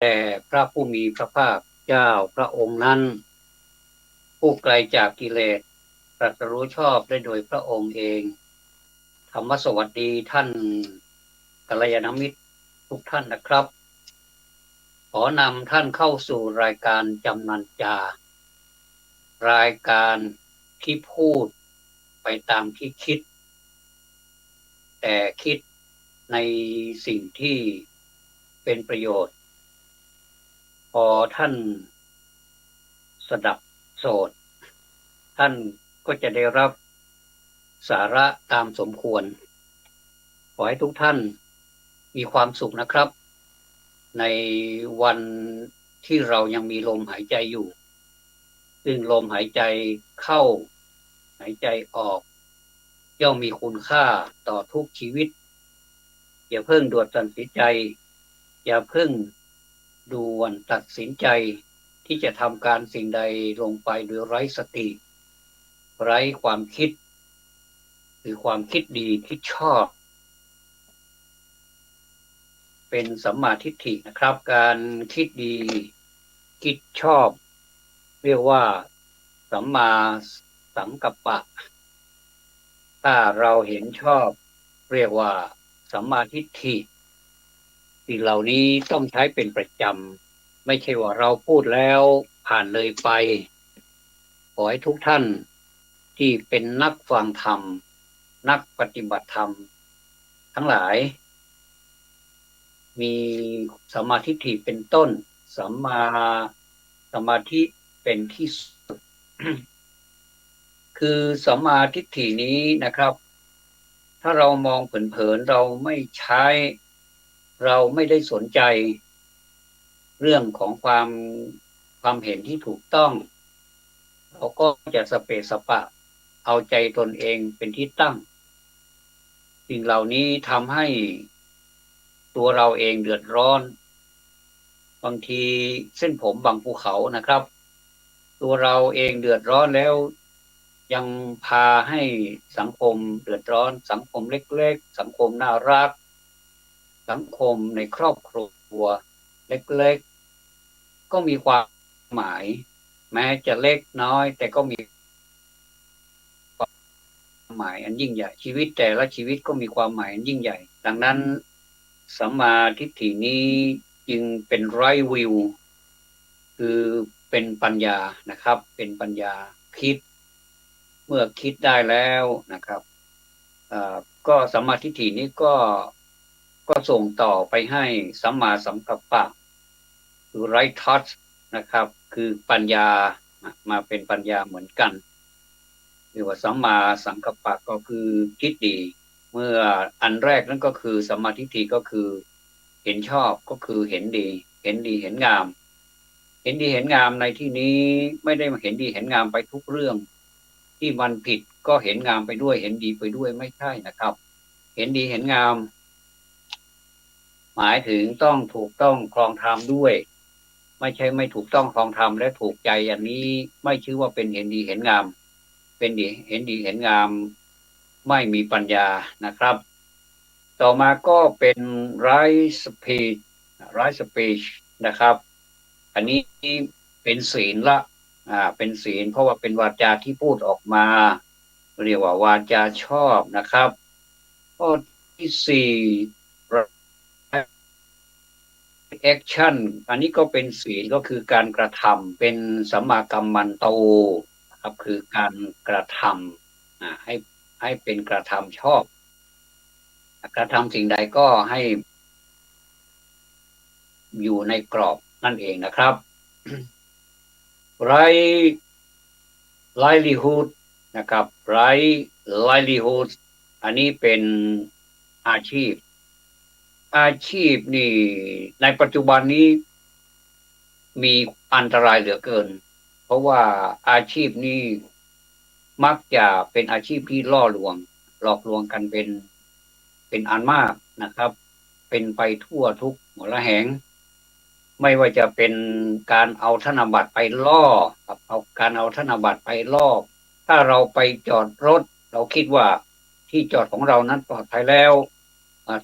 แต่พระผู้มีพระภาคเจ้าพระองค์นั้นผู้ไกลจากกิเลสตรัสรู้ชอบได้โดยพระองค์เองธรรมสวัสดีท่านกัลยาณมิตรทุกท่านนะครับขอนำท่านเข้าสู่รายการจำนันจารายการที่พูดไปตามที่คิดแต่คิดในสิ่งที่เป็นประโยชน์พอท่านสดับโสดท่านก็จะได้รับสาระตามสมควรขอให้ทุกท่านมีความสุขนะครับในวันที่เรายังมีลมหายใจอยู่ซึ่งลมหายใจเข้าหายใจออกย่อมมีคุณค่าต่อทุกชีวิตอย่าเพิ่งด่วนตัดสินใจอย่าเพิ่งด่วนตัดสินใจที่จะทำการสิ่งใดลงไปโดยไร้สติไร้ความคิดหรือความคิดดีคิดชอบเป็นสัมมาทิฏฐินะครับการคิดดีคิดชอบเรียกว่าสัมมาสังกัปปะถ้าเราเห็นชอบเรียกว่าสัมมาทิฏฐิสิ่งเหล่านี้ต้องใช้เป็นประจำไม่ใช่ว่าเราพูดแล้วผ่านเลยไปขอให้ทุกท่านที่เป็นนักฟังธรรมนักปฏิบัติธรรมทั้งหลายมีสัมมาทิฏฐิเป็นต้นสัมมาสมาธิเป็นที่สุดคือสัมมาทิฏฐินี้นะครับถ้าเรามองเผินๆเราไม่ใช้เราไม่ได้สนใจเรื่องของความเห็นที่ถูกต้องเราก็จะสเปะสปะเอาใจตนเองเป็นที่ตั้งสิ่งเหล่านี้ทำให้ตัวเราเองเดือดร้อนบางทีเส้นผมบางภูเขานะครับตัวเราเองเดือดร้อนแล้วยังพาให้สังคมเดือดร้อนสังคมเล็กๆสังคมน่ารักสังคมในครอบครัวเล็กๆก็มีความหมายแม้จะเล็กน้อยแต่ก็มีความหมายอันยิ่งใหญ่ชีวิตแต่ละชีวิตก็มีความหมายอันยิ่งใหญ่ดังนั้นสัมมาทิฏฐินี้จึงเป็นไรวิวคือเป็นปัญญานะครับเป็นปัญญาคิดเมื่อคิดได้แล้วนะครับก็สัมมาทิฏฐินี้ก็ส่งต่อไปให้สัมมาสังกัปปะคือ right thought นะครับคือปัญญามาเป็นปัญญาเหมือนกันเรียกว่าสัมมาสังกัปปะก็คือคิดดีเมื่ออันแรกนั้นก็คือสัมมาทิฏฐิก็คือเห็นชอบก็คือเห็นดีเห็นดีเห็นงามเห็นดีเห็นงามในที่นี้ไม่ได้เห็นดีเห็นงามไปทุกเรื่องที่มันผิดก็เห็นงามไปด้วยเห็นดีไปด้วยไม่ใช่นะครับเห็นดีเห็นงามหมายถึงต้องถูกต้องครองธรรมด้วยไม่ใช่ไม่ถูกต้องครองธรรมและถูกใจอันนี้ไม่ชื่อว่าเป็นเห็นดีเห็นงามเป็นดีเห็นดีเห็นงามไม่มีปัญญานะครับต่อมาก็เป็น right speech right speech นะครับอันนี้เป็นศีลละเป็นศีลเพราะว่าเป็นวาจาที่พูดออกมาเรียกว่าวาจาชอบนะครับข้อที่สี่แอคชั่นอันนี้ก็เป็นศีลก็คือการกระทำเป็นสัมมากัมมันโตนะครับคือการกระทำให้เป็นกระทำชอบกระทำสิ่งใดก็ให้อยู่ในกรอบนั่นเองนะครับ right livelihood นะครับ right livelihood อันนี้เป็นอาชีพนี่ในปัจจุบันนี้มีอันตรายเหลือเกินเพราะว่าอาชีพนี้มักจะเป็นอาชีพที่ล่อลวงหลอกลวงกันเป็นอันมากนะครับเป็นไปทั่วทุกหัวระแหงไม่ว่าจะเป็นการเอาธนบัตรไปล่อกับเอาการเอาธนบัตรไปล่อถ้าเราไปจอดรถเราคิดว่าที่จอดของเรานั้นปลอดภัยแล้ว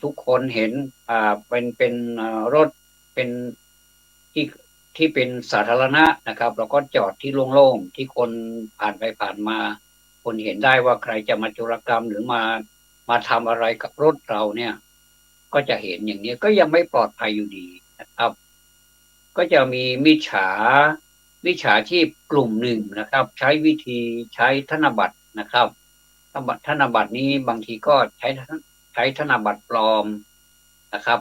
ทุกคนเห็นเป็นรถเป็น ที่ที่เป็นสาธารณะนะครับเราก็จอดที่โล่งๆที่คนผ่านไปผ่านมา คนเห็นได้ว่าใครจะมาโจรกรรมหรือมาทำอะไรกับรถเราเนี่ยก็จะเห็นอย่างนี้ก็ยังไม่ปลอดภัยอยู่ดีนะครับก็จะมีมิจฉาชีพกลุ่มหนึ่งนะครับใช้วิธีใช้ธนบัตรนะครับธนบัตรนี้บางทีก็ใช้ธนบัตรปลอมนะครับ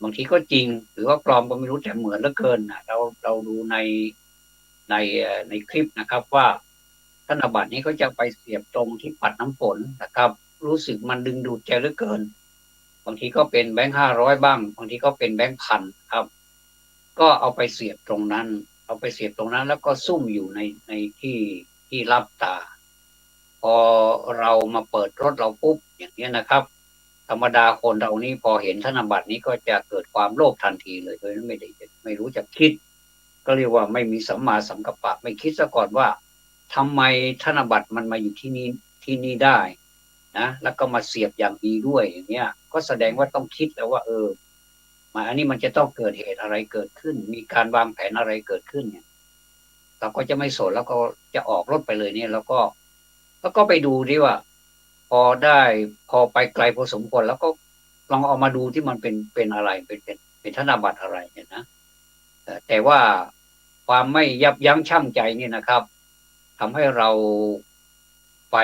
บางทีก็จริงหรือว่าปลอมก็ไม่รู้แต่เหมือนเหลือเกินนะเราดูในคลิปนะครับว่าธนบัตรนี้ก็จะไปเสียบตรงที่ปัดน้ำฝนนะครับรู้สึกมันดึงดูดใจเหลือเกินบางทีก็เป็นแบงค์500บ้างบางทีก็เป็นแบงค์พันครับก็เอาไปเสียบตรงนั้นเอาไปเสียบตรงนั้นแล้วก็ซุ่มอยู่ในที่รับตาพอเรามาเปิดรถเราปุ๊บอย่างนี้นะครับธรรมดาคนเรานี่พอเห็นธนบัตรนี้ก็จะเกิดความโลภทันทีเลยโดยไม่รู้จะคิดก็เรียกว่าไม่มีสัมมาสังกัปปะไม่คิดซะก่อนว่าทำไมธนบัตรมันมาอยู่ที่นี่ได้นะแล้วก็มาเสียบอย่างดีด้วยอย่างเงี้ยก็แสดงว่าต้องคิดแล้วว่าอันนี้มันจะต้องเกิดเหตุอะไรเกิดขึ้นมีการวางแผนอะไรเกิดขึ้นเนี่ยเราก็จะไม่สนแล้วก็จะออกรถไปเลยเนี่ยแล้วก็ไปดูดิว่าพอไปไกลพอสมควรแล้วก็ลองเอามาดูที่มันเป็นอะไรเป็นธนบัตรอะไรเนี่ยนะแต่ว่าความไม่ยับยั้งชั่งใจนี่นะครับทำให้เราไป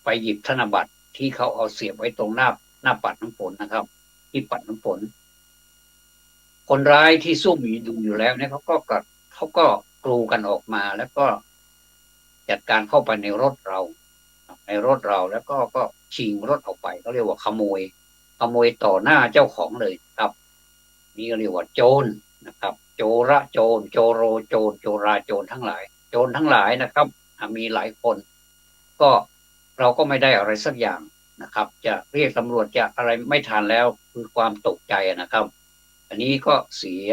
ไปหยิบธนบัตรที่เขาเอาเสียบไว้ตรงหน้าปัดน้ำฝนนะครับที่ปัดน้ำฝนคนร้ายที่ซุ่มอยู่แล้วเนี่ยเขาก็กรูกันออกมาแล้วก็จัดการเข้าไปในรถเราแล้วก็ชิงรถออกไปเขาเรียกว่าขโมยต่อหน้าเจ้าของเลยครับนี่เรียกว่าโจรนะครับโจรทั้งหลายโจรทั้งหลายนะครับมีหลายคนก็เราก็ไม่ได้อะไรสักอย่างนะครับจะเรียกตำรวจจะอะไรไม่ทันแล้วคือความตกใจนะครับอันนี้ก็เสีย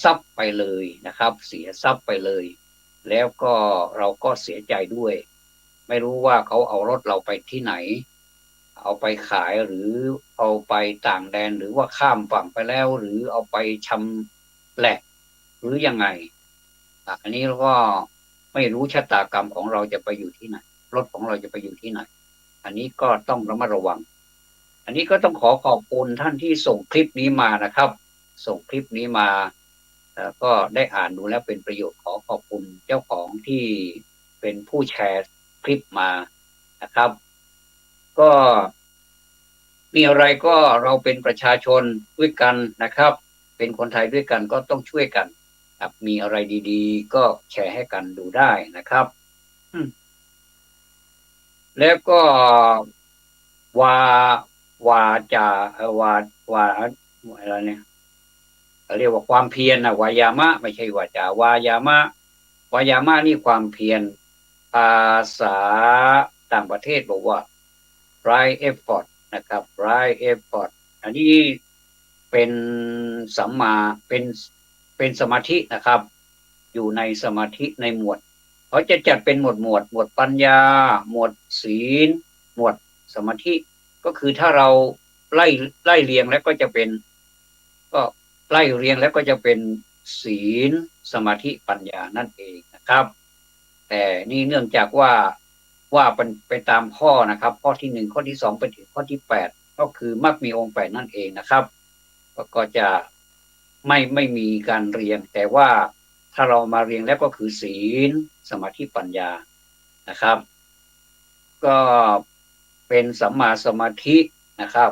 ทรัพย์ไปเลยนะครับเสียทรัพย์ไปเลยแล้วก็เราก็เสียใจด้วยไม่รู้ว่าเขาเอารถเราไปที่ไหนเอาไปขายหรือเอาไปต่างแดนหรือว่าข้ามฝั่งไปแล้วหรือเอาไปชำแหละหรือยังไงอันนี้เราก็ไม่รู้ชะตากรรมของเราจะไปอยู่ที่ไหนรถของเราจะไปอยู่ที่ไหนอันนี้ก็ต้องระมัดระวังอันนี้ก็ต้องขอบคุณท่านที่ส่งคลิปนี้มานะครับส่งคลิปนี้มาก็ได้อ่านดูแล้วเป็นประโยชน์ขอขอบคุณเจ้าของที่เป็นผู้แชร์คลิปมานะครับก็มีอะไรก็เราเป็นประชาชนด้วยกันนะครับเป็นคนไทยด้วยกันก็ต้องช่วยกันครับมีอะไรดีๆก็แชร์ให้กันดูได้นะครับแล้วก็วาวาจาวาวาอะไรเนี่ยเรียกว่าความเพียรนะวายามะไม่ใช่วาจาวายามะวายามะนี่ความเพียรภาษาต่างประเทศบอกว่า right effort นะครับ right effort อันนี้เป็นสัมมาเป็นสมาธินะครับอยู่ในสมาธิในหมวดเขาจะจัดเป็นหมวดปัญญาหมวดศีลหมวดสมาธิก็คือถ้าเราไล่เรียงแล้วก็จะเป็นก็ไล่เรียงแล้วก็จะเป็นศีลสมาธิปัญญานั่นเองนะครับแต่นี่เนื่องจากว่าเป็นไปตามข้อนะครับข้อที่1ข้อที่2ไปถึงข้อที่8ก็คือมรรคมีองค์8นั่นเองนะครับก็จะไม่มีการเรียงแต่ว่าถ้าเรามาเรียงแล้วก็คือศีลสมาธิปัญญานะครับก็เป็นสัมมาสมาธินะครับ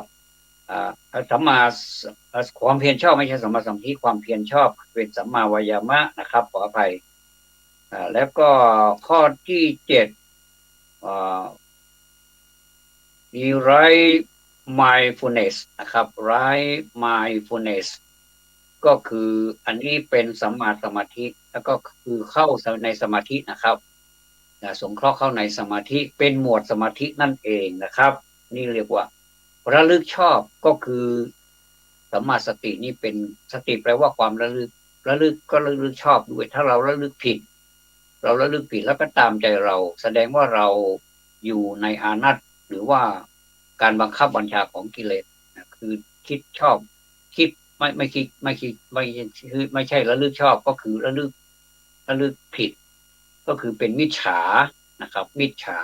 สัมมาความเพียรชอบไม่ใช่สัมมาสมาธิความเพียรชอบเป็นสัมมาวายามะนะครับขออภัยแล้วก็ข้อที่7มี right mindfulness นะครับ right mindfulness ก็คืออันนี้เป็นสัมมาสมาธิแล้วก็คือเข้าในสมาธินะครับสงเคราะห์เข้าในสมาธิเป็นหมวดสมาธินั่นเองนะครับนี่เรียกว่าระลึกชอบก็คือสัมมาสตินี่เป็นสติแปลว่าความระลึกก็ระลึกชอบด้วยถ้าเราระลึกผิดแล้วก็ตามใจเราแสดงว่าเราอยู่ในอานัตหรือว่าการบังคับบัญชาของกิเลสคือคิดชอบคิด ไม่ใช่ระลึกชอบก็คือระลึกผิดก็คือเป็นมิจฉานะครับมิจฉา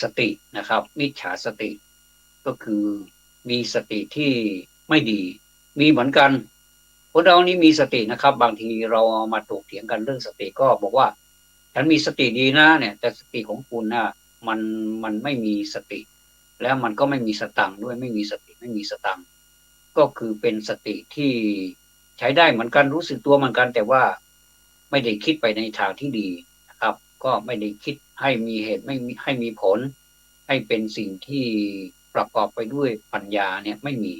สตินะครับมิจฉาสติก็คือมีสติที่ไม่ดีมีเหมือนกันคนเรานี่มีสตินะครับบางทีเราเอามาถกเถียงกันเรื่องสติก็บอกว่าฉันมีสติดีนะเนี่ยแต่สติของคุณน่ะมันมันไม่มีสติแล้วมันก็ไม่มีสตังค์ด้วยไม่มีสติไม่มีสตังค์ก็คือเป็นสติที่ใช้ได้เหมือนกันรู้สึกตัวเหมือนกันแต่ว่าไม่ได้คิดไปในทางที่ดีนะครับก็ไม่ได้คิดให้มีเหตุไม่มีให้มีผลให้เป็นสิ่งที่ประกอบไปด้วยปัญญาเนี่ยไม่มี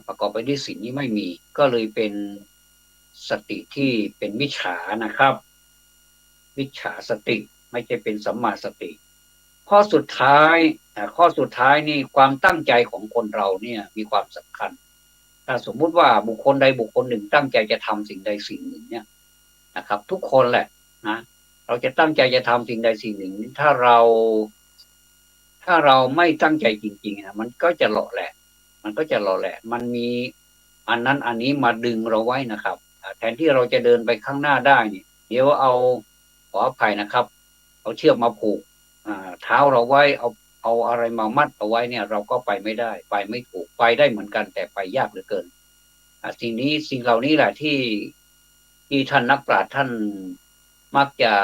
ประกอบไปด้วยสิ่งนี้ไม่มีก็เลยเป็นสติที่เป็นมิจฉานะครับมิจฉาสติไม่ใช่เป็นสัมมาสติ ข้อสุดท้ายนี่ความตั้งใจของคนเราเนี่ยมีความสำคัญถ้าสมมุติว่าบุคคลใดบุคคลหนึ่งตั้งใจจะทำสิ่งใดสิ่งหนึ่งเนี่ยนะครับทุกคนแหละนะเราจะตั้งใจจะทำสิ่งใดสิ่งหนึ่งถ้าเราไม่ตั้งใจจริงๆนะมันก็จะหล่อแหละมันมีอันนั้นอันนี้มาดึงเราไว้นะครับแทนที่เราจะเดินไปข้างหน้าได้เนี่ยเดี๋ยวเอาขออภัยนะครับเอาเชือกมาผูกเท้าเราไว้เอาอะไรมามัดเอาไว้เนี่ยเราก็ไปไม่ได้ไปไม่ถูกไปได้เหมือนกันแต่ไปยากเหลือเกินสิ่งเหล่านี้แหละที่ท่านนักปราชญ์ท่านมักจะ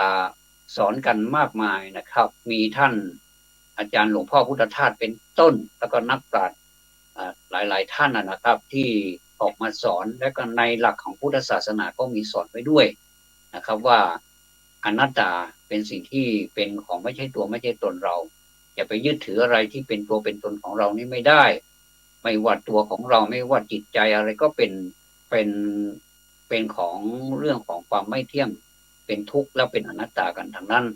สอนกันมากมายนะครับมีท่านอาจารย์หลวงพ่อพุทธทาสเป็นต้นแล้วก็นักปราชญ์หลายๆท่านนะครับที่ออกมาสอนและก็ในหลักของพุทธศาสนาก็มีสอนไว้ด้วยนะครับว่าอนัตตาเป็นสิ่งที่เป็นของไม่ใช่ตัวไม่ใช่ตนเราอย่าไปยึดถืออะไรที่เป็นตัวเป็นตนของเรานี่ไม่ได้ไม่ว่าตัวของเราไม่ว่าจิตใจอะไรก็เป็นเป็นของเรื่องของความไม่เที่ยงเป็นทุกข์แล้วเป็นอนัตตากันทั้งนั้น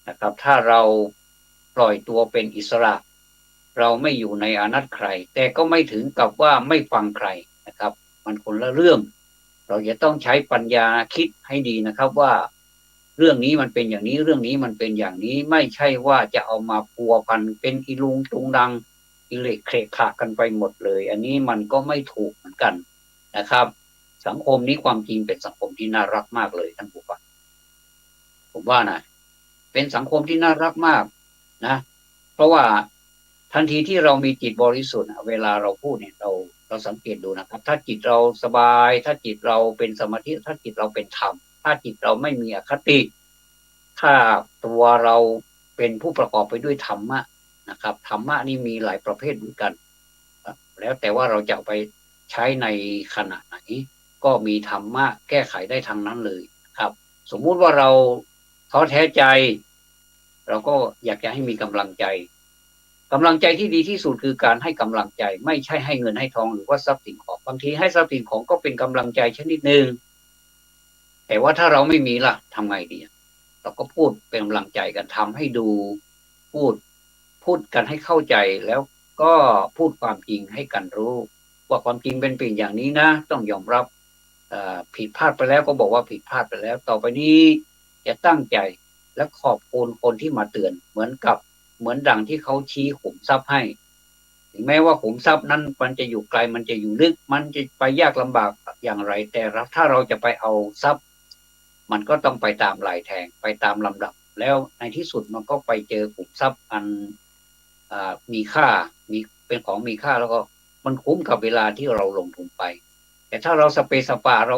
นะครับถ้าเราปล่อยตัวเป็นอิสระเราไม่อยู่ในอนัตใครแต่ก็ไม่ถึงกับว่าไม่ฟังใครนะครับมันคนละเรื่องเราจะต้องใช้ปัญญาคิดให้ดีนะครับว่าเรื่องนี้มันเป็นอย่างนี้เรื่องนี้มันเป็นอย่างนี้ไม่ใช่ว่าจะเอามาพัวพันเป็นอีลุงตุงดังอิเล็กเคขะกันไปหมดเลยอันนี้มันก็ไม่ถูกเหมือนกันนะครับสังคมนี้ความจริงเป็นสังคมที่น่ารักมากเลยท่านผู้ฟังผมว่านะเป็นสังคมที่น่ารักมากนะเพราะว่าทันทีที่เรามีจิตบริสุทธิ์เวลาเราพูดเนี่ยเราสังเกตดูนะครับถ้าจิตเราสบายถ้าจิตเราเป็นสมาธิถ้าจิตเราเป็นธรรมถ้าจิตเราไม่มีอคติถ้าตัวเราเป็นผู้ประกอบไปด้วยธรรมะนะครับธรรมะนี่มีหลายประเภทเหมือนกันแล้วแต่ว่าเราจะไปใช้ในขณะไหนก็มีธรรมะแก้ไขได้ทั้งนั้นเลยครับสมมุติว่าเราท้อแท้ใจเราก็อยากจะให้มีกำลังใจที่ดีที่สุดคือการให้กำลังใจไม่ใช่ให้เงินให้ทองหรือว่าทรัพย์สินของบางทีให้ทรัพย์สินของก็เป็นกำลังใจชนิดหนึ่งแต่ว่าถ้าเราไม่มีล่ะทำไงดีเราก็พูดเป็นกำลังใจกันทำให้ดูพูดกันให้เข้าใจแล้วก็พูดความจริงให้กันรู้ว่าความจริงเป็นอย่างนี้นะต้องยอมรับผิดพลาดไปแล้วก็บอกว่าผิดพลาดไปแล้วต่อไปนี้จะตั้งใจและขอบคุณคนที่มาเตือนเหมือนดังที่เขาชี้ขุมทรัพย์ให้ถึงแม้ว่าขุมทรัพย์นั้นมันจะอยู่ไกลมันจะอยู่ลึกมันจะไปยากลำบากอย่างไรแต่ถ้าเราจะไปเอาทรัพย์มันก็ต้องไปตามลายแทงไปตามลำดับแล้วในที่สุดมันก็ไปเจอขุมทรัพย์อันมีค่ามีเป็นของมีค่าแล้วก็มันคุ้มกับเวลาที่เราลงทุนไปแต่ถ้าเราสเปสปะเ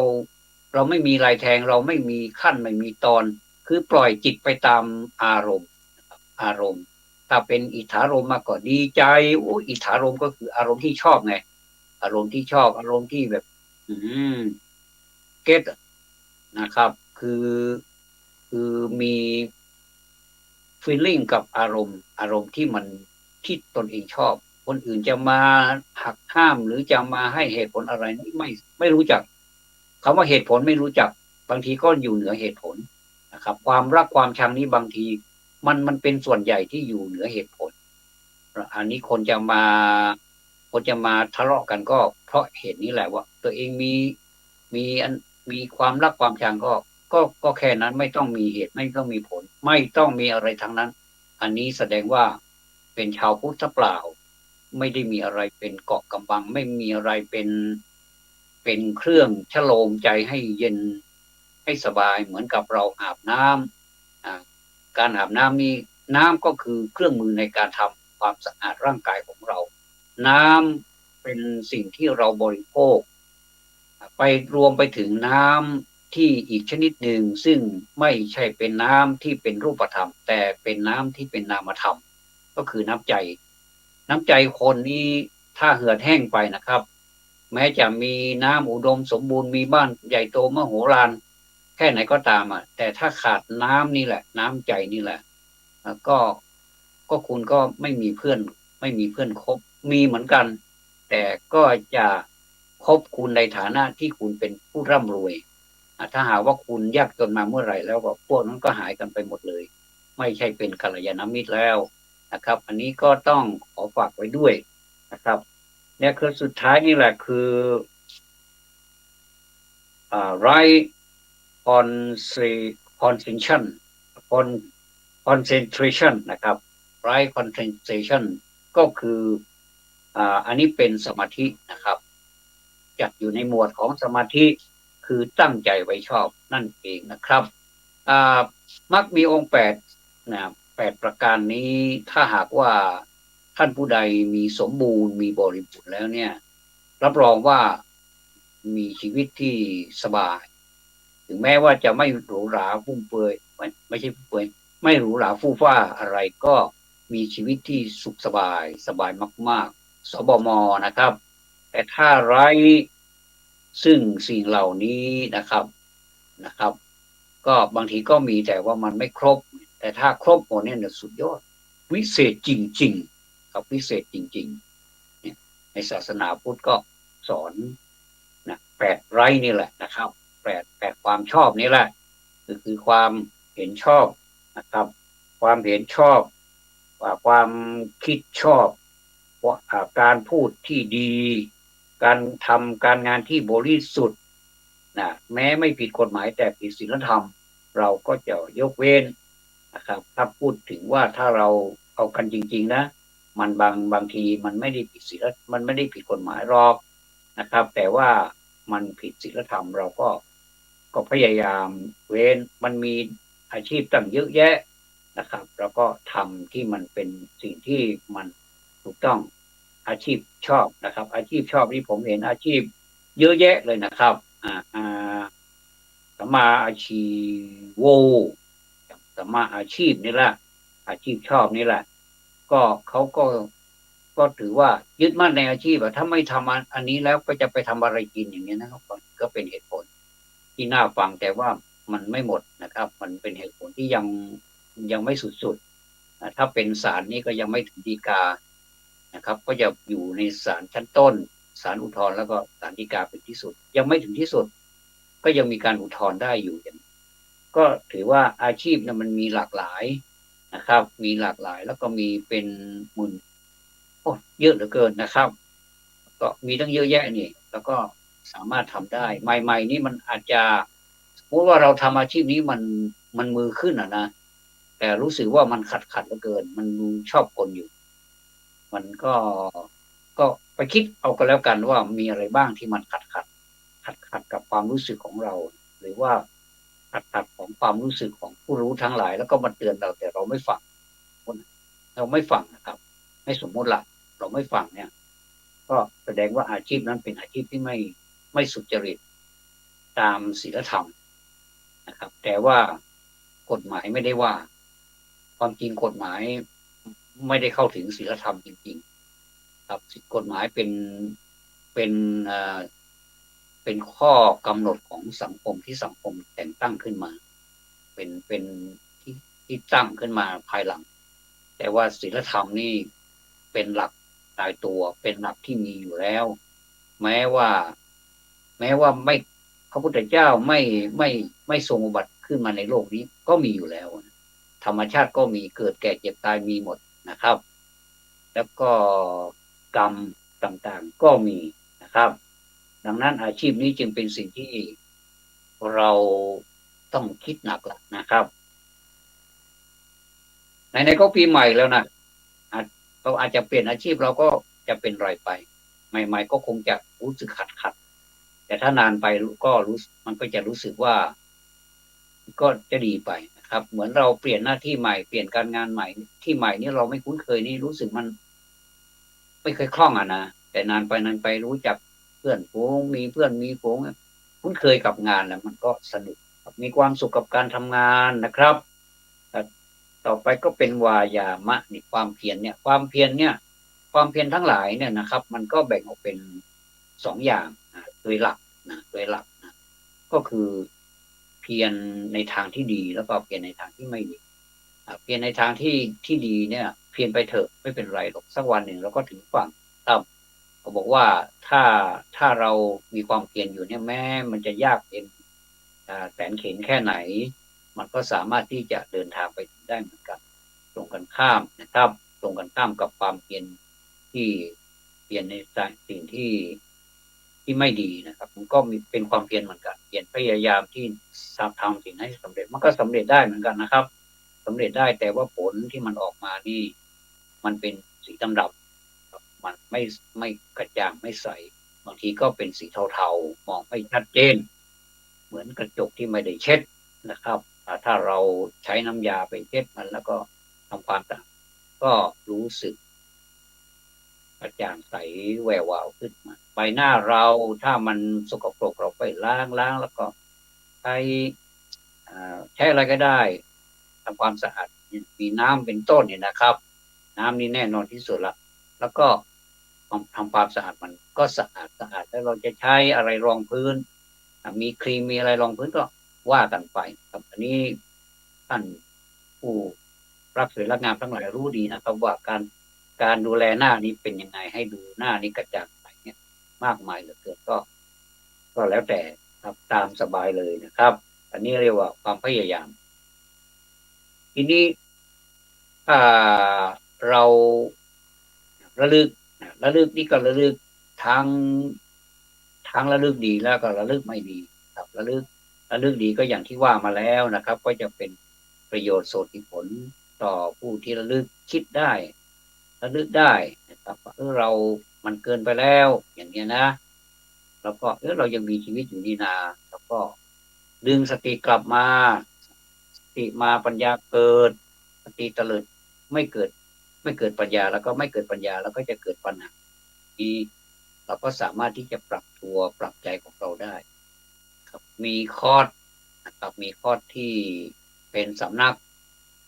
ราไม่มีลายแทงเราไม่มีขั้นไม่มีตอนคือปล่อยจิตไปตามอารมณ์ถ้าเป็นอิทธารมมาก็ดีใจอิทธารมก็คืออารมณ์ที่ชอบไงอารมณ์ที่ชอบอารมณ์ที่แบบเก็ตนะครับคือมี feeling กับอารมณ์ที่ตนเองชอบคนอื่นจะมาหักห้ามหรือจะมาให้เหตุผลอะไรนี่ไม่รู้จักคำว่าเหตุผลไม่รู้จักบางทีก็อยู่เหนือเหตุผลนะครับความรักความชังนี้บางทีมันเป็นส่วนใหญ่ที่อยู่เหนือเหตุผลอันนี้คนจะมาทะเลาะกันก็เพราะเหตุนี้แหละว่าตัวเองมีความรักความชังก็แค่นั้นไม่ต้องมีเหตุไม่ต้องมีผลไม่ต้องมีอะไรทั้งนั้นอันนี้แสดงว่าเป็นชาวพุทธเปล่า ไม่ได้มีอะไรเป็นเกาะกำบังไม่มีอะไรเป็นเครื่องชโลมใจให้เย็นให้สบายเหมือนกับเราอาบน้ำการอาบน้ำนี้น้ำก็คือเครื่องมือในการทำความสะอาดร่างกายของเราน้ำเป็นสิ่งที่เราบริโภคไปรวมไปถึงน้ำที่อีกชนิดหนึ่งซึ่งไม่ใช่เป็นน้ำที่เป็นรูปธรรมแต่เป็นน้ำที่เป็นนามธรรมก็คือน้ำใจน้ำใจคนนี้ถ้าเหือดแห้งไปนะครับแม้จะมีน้ำอุดมสมบูรณ์มีบ้านใหญ่โตมโหฬารแค่ไหนก็ตามแต่ถ้าขาดน้ำนี่แหละน้ำใจนี่แหละก็คุณก็ไม่มีเพื่อนไม่มีเพื่อนคบมีเหมือนกันแต่ก็จะคบคุณในฐานะที่คุณเป็นผู้ร่ำรวยถ้าหากว่าคุณยากจนมาเมื่อไหร่แล้วก็พวกนั้นก็หายกันไปหมดเลยไม่ใช่เป็นกัลยาณมิตรแล้วนะครับอันนี้ก็ต้องขอฝากไว้ด้วยนะครับเนี่ยคือสุดท้ายนี่แหละคือ right concentration con concentration นะครับ right concentration ก็คืออันนี้เป็นสมาธินะครับจัดอยู่ในหมวดของสมาธิคือตั้งใจไว้ชอบนั่นเองนะครับมักมีองค์8นะ8ประการนี้ถ้าหากว่าท่านผู้ใดมีสมบูรณ์มีบริบูรณ์แล้วเนี่ยรับรองว่ามีชีวิตที่สบายถึงแม้ว่าจะไม่หรูหราฟุ่มเฟือยไม่ใช่ฟุ่มเฟือยไม่หรูหราฟู่ฟ้าอะไรก็มีชีวิตที่สุขสบายสบายมากๆสบมนะครับแต่ถ้าไร้ซึ่งสิ่งเหล่านี้นะครับก็บางทีก็มีแต่ว่ามันไม่ครบแต่ถ้าครบหมดเนี่ยสุดยอดวิเศษจริงๆครับวิเศษจริงๆเนี่ยในศาสนาพุทธก็สอนนะ8ไร้นี่แหละนะครับแปดความชอบนี่แหละคือความเห็นชอบนะครับความเห็นชอบความคิดชอบการพูดที่ดีการทำการงานที่บริสุทธิ์นะแม้ไม่ผิดกฎหมายแต่ผิดศีลธรรมเราก็จะยกเว้นนะครับถ้าพูดถึงว่าถ้าเราเอากันจริงๆนะมันบางทีมันไม่ได้ผิดศีลมันไม่ได้ผิดกฎหมายหรอกนะครับแต่ว่ามันผิดศีลธรรมเราก็พยายามเว้นมันมีอาชีพตั้งเยอะแยะนะครับแล้วก็ทำที่มันเป็นสิ่งที่มันถูกต้องอาชีพชอบนะครับอาชีพชอบที่ผมเห็นอาชีพเยอะแยะเลยนะครับสัมมาอาชีโวสัมมาอาชีพนี่แหละอาชีพชอบนี่แหละก็เขาก็ถือว่ายึดมั่นในอาชีพถ้าไม่ทำอันนี้แล้วก็จะไปทำอะไรกินอย่างนี้นะครับก็เป็นเหตุผลที่น่าฟังแต่ว่ามันไม่หมดนะครับมันเป็นเหตุผลที่ยังไม่สุดๆถ้าเป็นศาลนี้ก็ยังไม่ถึงฎีกานะครับก็จะอยู่ในศาลชั้นต้นศาลอุทธรณ์แล้วก็ศาลฎีกาเป็นที่สุดยังไม่ถึงที่สุดก็ยังมีการอุทธรณ์ได้อยู่ก็ถือว่าอาชีพเนี่ยมันมีหลากหลายนะครับมีหลากหลายแล้วก็มีเป็นหมื่นโอ้เยอะเหลือเกินนะครับก็มีตั้งเยอะแยะนี่แล้วก็สามารถทำได้ใหม่ๆนี่มันอาจจะสมมติว่าเราทำอาชีพนี้มันมือขึ้นนะแต่รู้สึกว่ามันขัดเหลือเกินมันชอบคนอยู่มันก็ไปคิดเอาก็แล้วกันว่ามีอะไรบ้างที่มันขัดกับความรู้สึกของเราหรือว่าขัดของความรู้สึกของผู้รู้ทั้งหลายแล้วก็มาเตือนเราแต่เราไม่ฟังเราไม่ฟังนะครับไม่สมมติละเราไม่ฟังเนี่ยก็แสดงว่าอาชีพนั้นเป็นอาชีพที่ไม่สุจริตตามศีลธรรมนะครับแต่ว่ากฎหมายไม่ได้ว่าความจริงกฎหมายไม่ได้เข้าถึงศีลธรรมจริงๆครับกฎหมายเป็นเป็นข้อกำหนดของสังคมที่สังคมแต่งตั้งขึ้นมาเป็นที่ตั้งขึ้นมาภายหลังแต่ว่าศีลธรรมนี่เป็นหลักตายตัวเป็นหลักที่มีอยู่แล้วแม้ว่าไม่พระพุทธเจ้าไม่ทรงอุบัติขึ้นมาในโลกนี้ก็มีอยู่แล้วธรรมชาติก็มีเกิดแก่เจ็บตายมีหมดนะครับแล้วก็กรรมต่างๆก็มีนะครับดังนั้นอาชีพนี้จึงเป็นสิ่งที่เราต้องคิดหนักละนะครับไหนๆก็ปีใหม่แล้วนะเราอาจจะเปลี่ยนอาชีพเราก็ จะเป็นไรไปใหม่ๆก็คงจะรู้สึกขัดแต่ถ้านานไปก็รู้มันก็จะรู้สึกว่าก็จะดีไปนะครับเหมือนเราเปลี่ยนหน้าที่ใหม่เปลี่ยนการงานใหม่ที่ใหม่นี่เราไม่คุ้นเคยนี่รู้สึกมันไม่เคยคล่องนะแต่นานไปรู้จักเพื่อนฝูงมีเพื่อนมีฝูงคุ้นเคยกับงานแล้วมันก็สนุกมีความสุขกับการทำงานนะครับต่อไปก็เป็นวายามะนี่ความเพียรเนี่ยความเพียรเนี่ยความเพียรทั้งหลายเนี่ยนะครับมันก็แบ่งออกเป็นสองอย่างโดยหลักโดยหลักก็คือเพียรในทางที่ดีแล้วก็เพียรในทางที่ไม่ดีเพียรในทางที่ดีเนี่ยเพียรไปเถอะไม่เป็นไรหรอกสักวันหนึ่งเราก็ถึงฝั่งครับเขาบอกว่าถ้าเรามีความเพียรอยู่เนี่ยแม้มันจะยากเย็นแสนเข็ญแค่ไหนมันก็สามารถที่จะเดินทางไปถึงได้เหมือนกันตรงกันข้ามนะครับตรงกันข้ามกับความเพียรที่เพียรในสิ่งที่ไม่ดีนะครับมันก็มีเป็นความเพียรเหมือนกันเพียรพยายามที่ทำสิ่งให้สำเร็จมันก็สำเร็จได้เหมือนกันนะครับสำเร็จได้แต่ว่าผลที่มันออกมานี่มันเป็นสีดำๆมันไม่กระจ่างไม่ใสบางทีก็เป็นสีเทาๆมองไม่ชัดเจนเหมือนกระจกที่ไม่ได้เช็ดนะครับถ้าเราใช้น้ำยาไปเช็ดมันแล้วก็ทำความสะอาดก็รู้สึกกระจ่างใสแวววาวขึ้นมาใบหน้าเราถ้ามันสกปรกเราไปล้างแล้วก็ใช้ใช้อะไรก็ได้ทำความสะอาดมีน้ำเป็นต้นเนี่ยนะครับน้ำนี่แน่นอนที่สุดละแล้วก็ทำความสะอาดมันก็สะอาดแล้วเราจะใช้อะไรรองพื้นมีครีมมีอะไรรองพื้นก็ว่ากันไปครับอันนี้ท่านผู้รักสวยรักงามทั้งหลายรู้ดีนะครับว่าการดูแลหน้านี้เป็นยังไงให้ดูหน้านี้กระจ่างใสเนี่ยมากมายเหลือเกินก็แล้วแต่ครับตามสบายเลยนะครับอันนี้เรียกว่าความพยายามทีนี้ถ้าเราระลึกนี่ก็ระลึกทั้งระลึกดีแล้วก็ระลึกไม่ดีครับระลึกดีก็อย่างที่ว่ามาแล้วนะครับ ก็จะเป็นประโยชน์โสติผลต่อผู้ที่ระลึกคิดได้ระลึกได้นะครับเรามันเกินไปแล้วอย่างเงี้ยนะแล้วก็เรายังมีชีวิตอยู่นี่นาแล้วก็ดึงสติกลับมาสติมาปัญญาเกิดสติเตลิดไม่เกิดปัญญาแล้วก็ไม่เกิดปัญญาแล้วก็จะเกิดปัญหาที่เราก็สามารถที่จะปรับตัวปรับใจของเราได้ครับมีคอร์สนะครับมีคอร์สที่เป็นสำนัก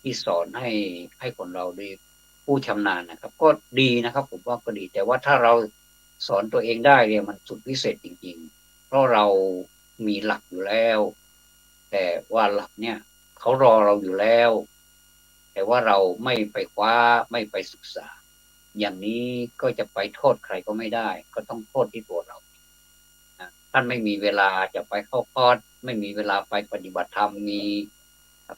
ที่สอนให้คนเราได้ผู้ชำนาญนะครับก็ดีนะครับผมว่าก็ดีแต่ว่าถ้าเราสอนตัวเองได้เนี่ยมันสุดพิเศษจริงๆเพราะเรามีหลักอยู่แล้วแต่ว่าหลักเนี่ยเขารอเราอยู่แล้วแต่ว่าเราไม่ไปคว้าไม่ไปศึกษาอย่างนี้ก็จะไปโทษใครก็ไม่ได้ก็ต้องโทษที่ตัวเราท่านไม่มีเวลาจะไปเข้าคอร์สไม่มีเวลาไปปฏิบัติธรรมมี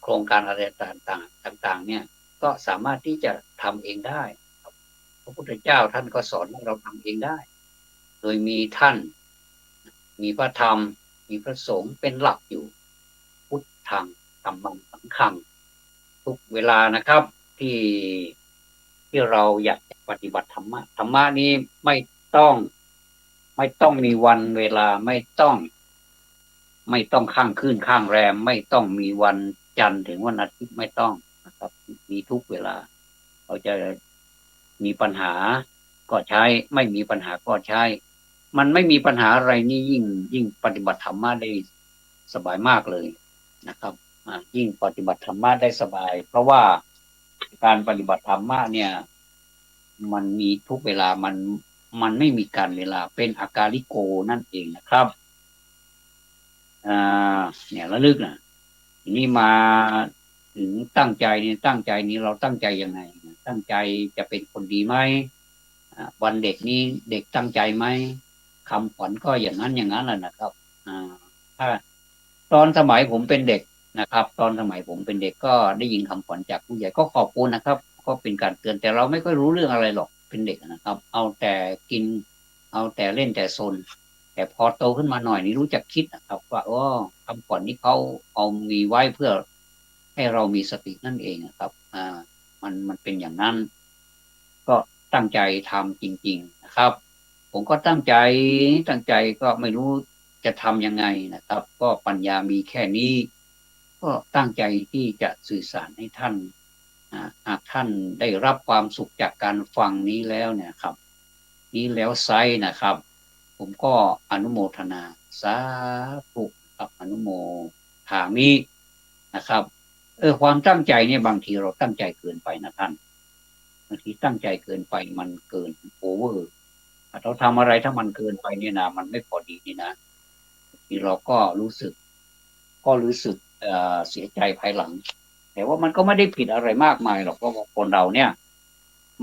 โครงการอะไรต่างๆเนี่ยก็สามารถที่จะทำเองได้พระพุทธเจ้าท่านก็สอนให้เราทำเองได้โดยมีท่านมีพระธรรมมีพระสงฆ์เป็นหลักอยู่พุทธังธัมมังสังฆังทุกเวลานะครับที่เราอยากจะปฏิบัติธรรมะนี้ต้องไม่ต้องมีวันเวลาไม่ต้องข้างคืนข้างแรมไม่ต้องมีวันจันทร์ถึงวันอาทิตย์ไม่ต้องนะครับมีทุกเวลาเราจะมีปัญหาก็ใช้ไม่มีปัญหาก็ใช้มันไม่มีปัญหาอะไรนี่ยิ่งปฏิบัติธรรมะได้สบายมากเลยนะครับยิ่งปฏิบัติธรรมะได้สบายเพราะว่าการปฏิบัติธรรมะเนี่ยมันมีทุกเวลามันไม่มีการเวลาเป็นอากาลิโกนั่นเองนะครับเนี่ยระลึกนะทีนี้มาถึงตั้งใจเนี่ยตั้งใจนี้เราตั้งใจยังไงตั้งใจจะเป็นคนดีไหมวันเด็กนี้เด็กตั้งใจไหมคำขวัญก็อย่างนั้นแหละนะครับถ้าตอนสมัยผมเป็นเด็กนะครับตอนสมัยผมเป็นเด็กก็ได้ยินคำขวัญจากผู้ใหญ่ก็ขอบคุณนะครับก็เป็นการเตือนแต่เราไม่ค่อยรู้เรื่องอะไรหรอกเป็นเด็กนะครับเอาแต่กินเอาแต่เล่นแต่ซนแต่พอโตขึ้นมาหน่อยนี่รู้จักคิดนะครับว่าคำขวัญนี้เขาเอามีไว้เพื่อให้เรามีสตินั่นเองนะครับมันเป็นอย่างนั้นก็ ตั้งใจทำจริงๆนะครับผมก็ตั้งใจก็ไม่รู้จะทำยังไงนะครับก็ปัญญามีแค่นี้ก็ตั้งใจที่จะสื่อสารให้ท่านหากท่านได้รับความสุขจากการฟังนี้แล้วเนี่ยครับนี้แล้วไซนะครับผมก็อนุโมทนาสาธุครับอนุโมทามินะครับความตั้งใจเนี่ยบางทีเราตั้งใจเกินไปนะท่านบางทีตั้งใจเกินไปมันเกินโอเวอร์เราทำอะไรถ้ามันเกินไปเนี่ยนะมันไม่พอดีนี่นะที่เราก็รู้สึกเสียใจภายหลังแต่ว่ามันก็ไม่ได้ผิดอะไรมากมายหรอกเพราะว่าคนเราเนี่ย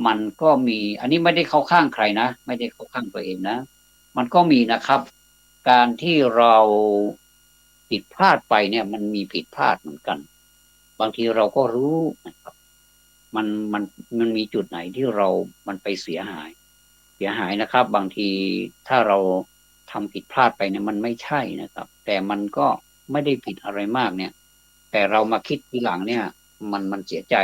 มันก็มีอันนี้ไม่ได้เข้าข้างใครนะไม่ได้เข้าข้างตัวเองนะมันก็มีนะครับการที่เราผิดพลาดไปเนี่ยมันมีผิดพลาดเหมือนกันบางทีเราก็รู้นะครับมันมันมันมีจุดไหนที่เรามันไปเสียหายนะครับบางทีถ้าเราทำผิดพลาดไปเนี่ยมันไม่ใช่นะครับแต่มันก็ไม่ได้ผิดอะไรมากเนี่ยแต่เรามาคิดทีหลังเนี่ยมันเสียใจ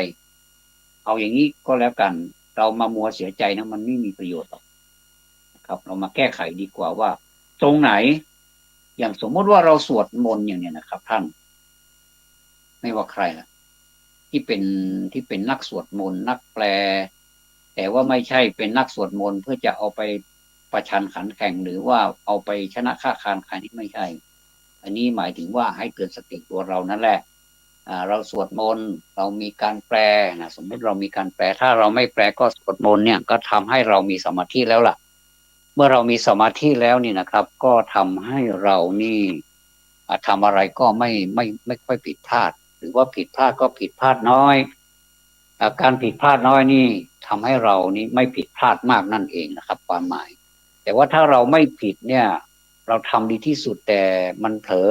เอาอย่างนี้ก็แล้วกันเรามามัวเสียใจนะมันไม่มีประโยชน์หรอกนะครับเรามาแก้ไขดีกว่าว่าตรงไหนอย่างสมมติว่าเราสวดมนต์อย่างเนี้ยนะครับท่านไม่ว่าใครล่ะที่เป็นที่เป็นนักสวดมนต์นักแปลแต่ว่าไม่ใช่เป็นนักสวดมนต์เพื่อจะเอาไปประชันขันแข่งหรือว่าเอาไปชนะค้าคานใครที่ไม่ใช่อันนี้หมายถึงว่าให้เกิดสติตัวเรานั่นแหละเราสวดมนต์เรามีการแปลนะสมมติเรามีการแปลถ้าเราไม่แปลก็สวดมนต์เนี่ยก็ทำให้เรามีสมาธิแล้วล่ะเมื่อเรามีสมาธิแล้วนี่นะครับก็ทำให้เรานี่ทำอะไรก็ไม่ค่อยผิดพลาดหรือว่าผิดพลาดก็ผิดพลาดน้อยการผิดพลาดน้อยนี่ทำให้เรานี่ไม่ผิดพลาดมากนั่นเองนะครับความหมายแต่ว่าถ้าเราไม่ผิดเนี่ยเราทำดีที่สุดแต่มันเผลอ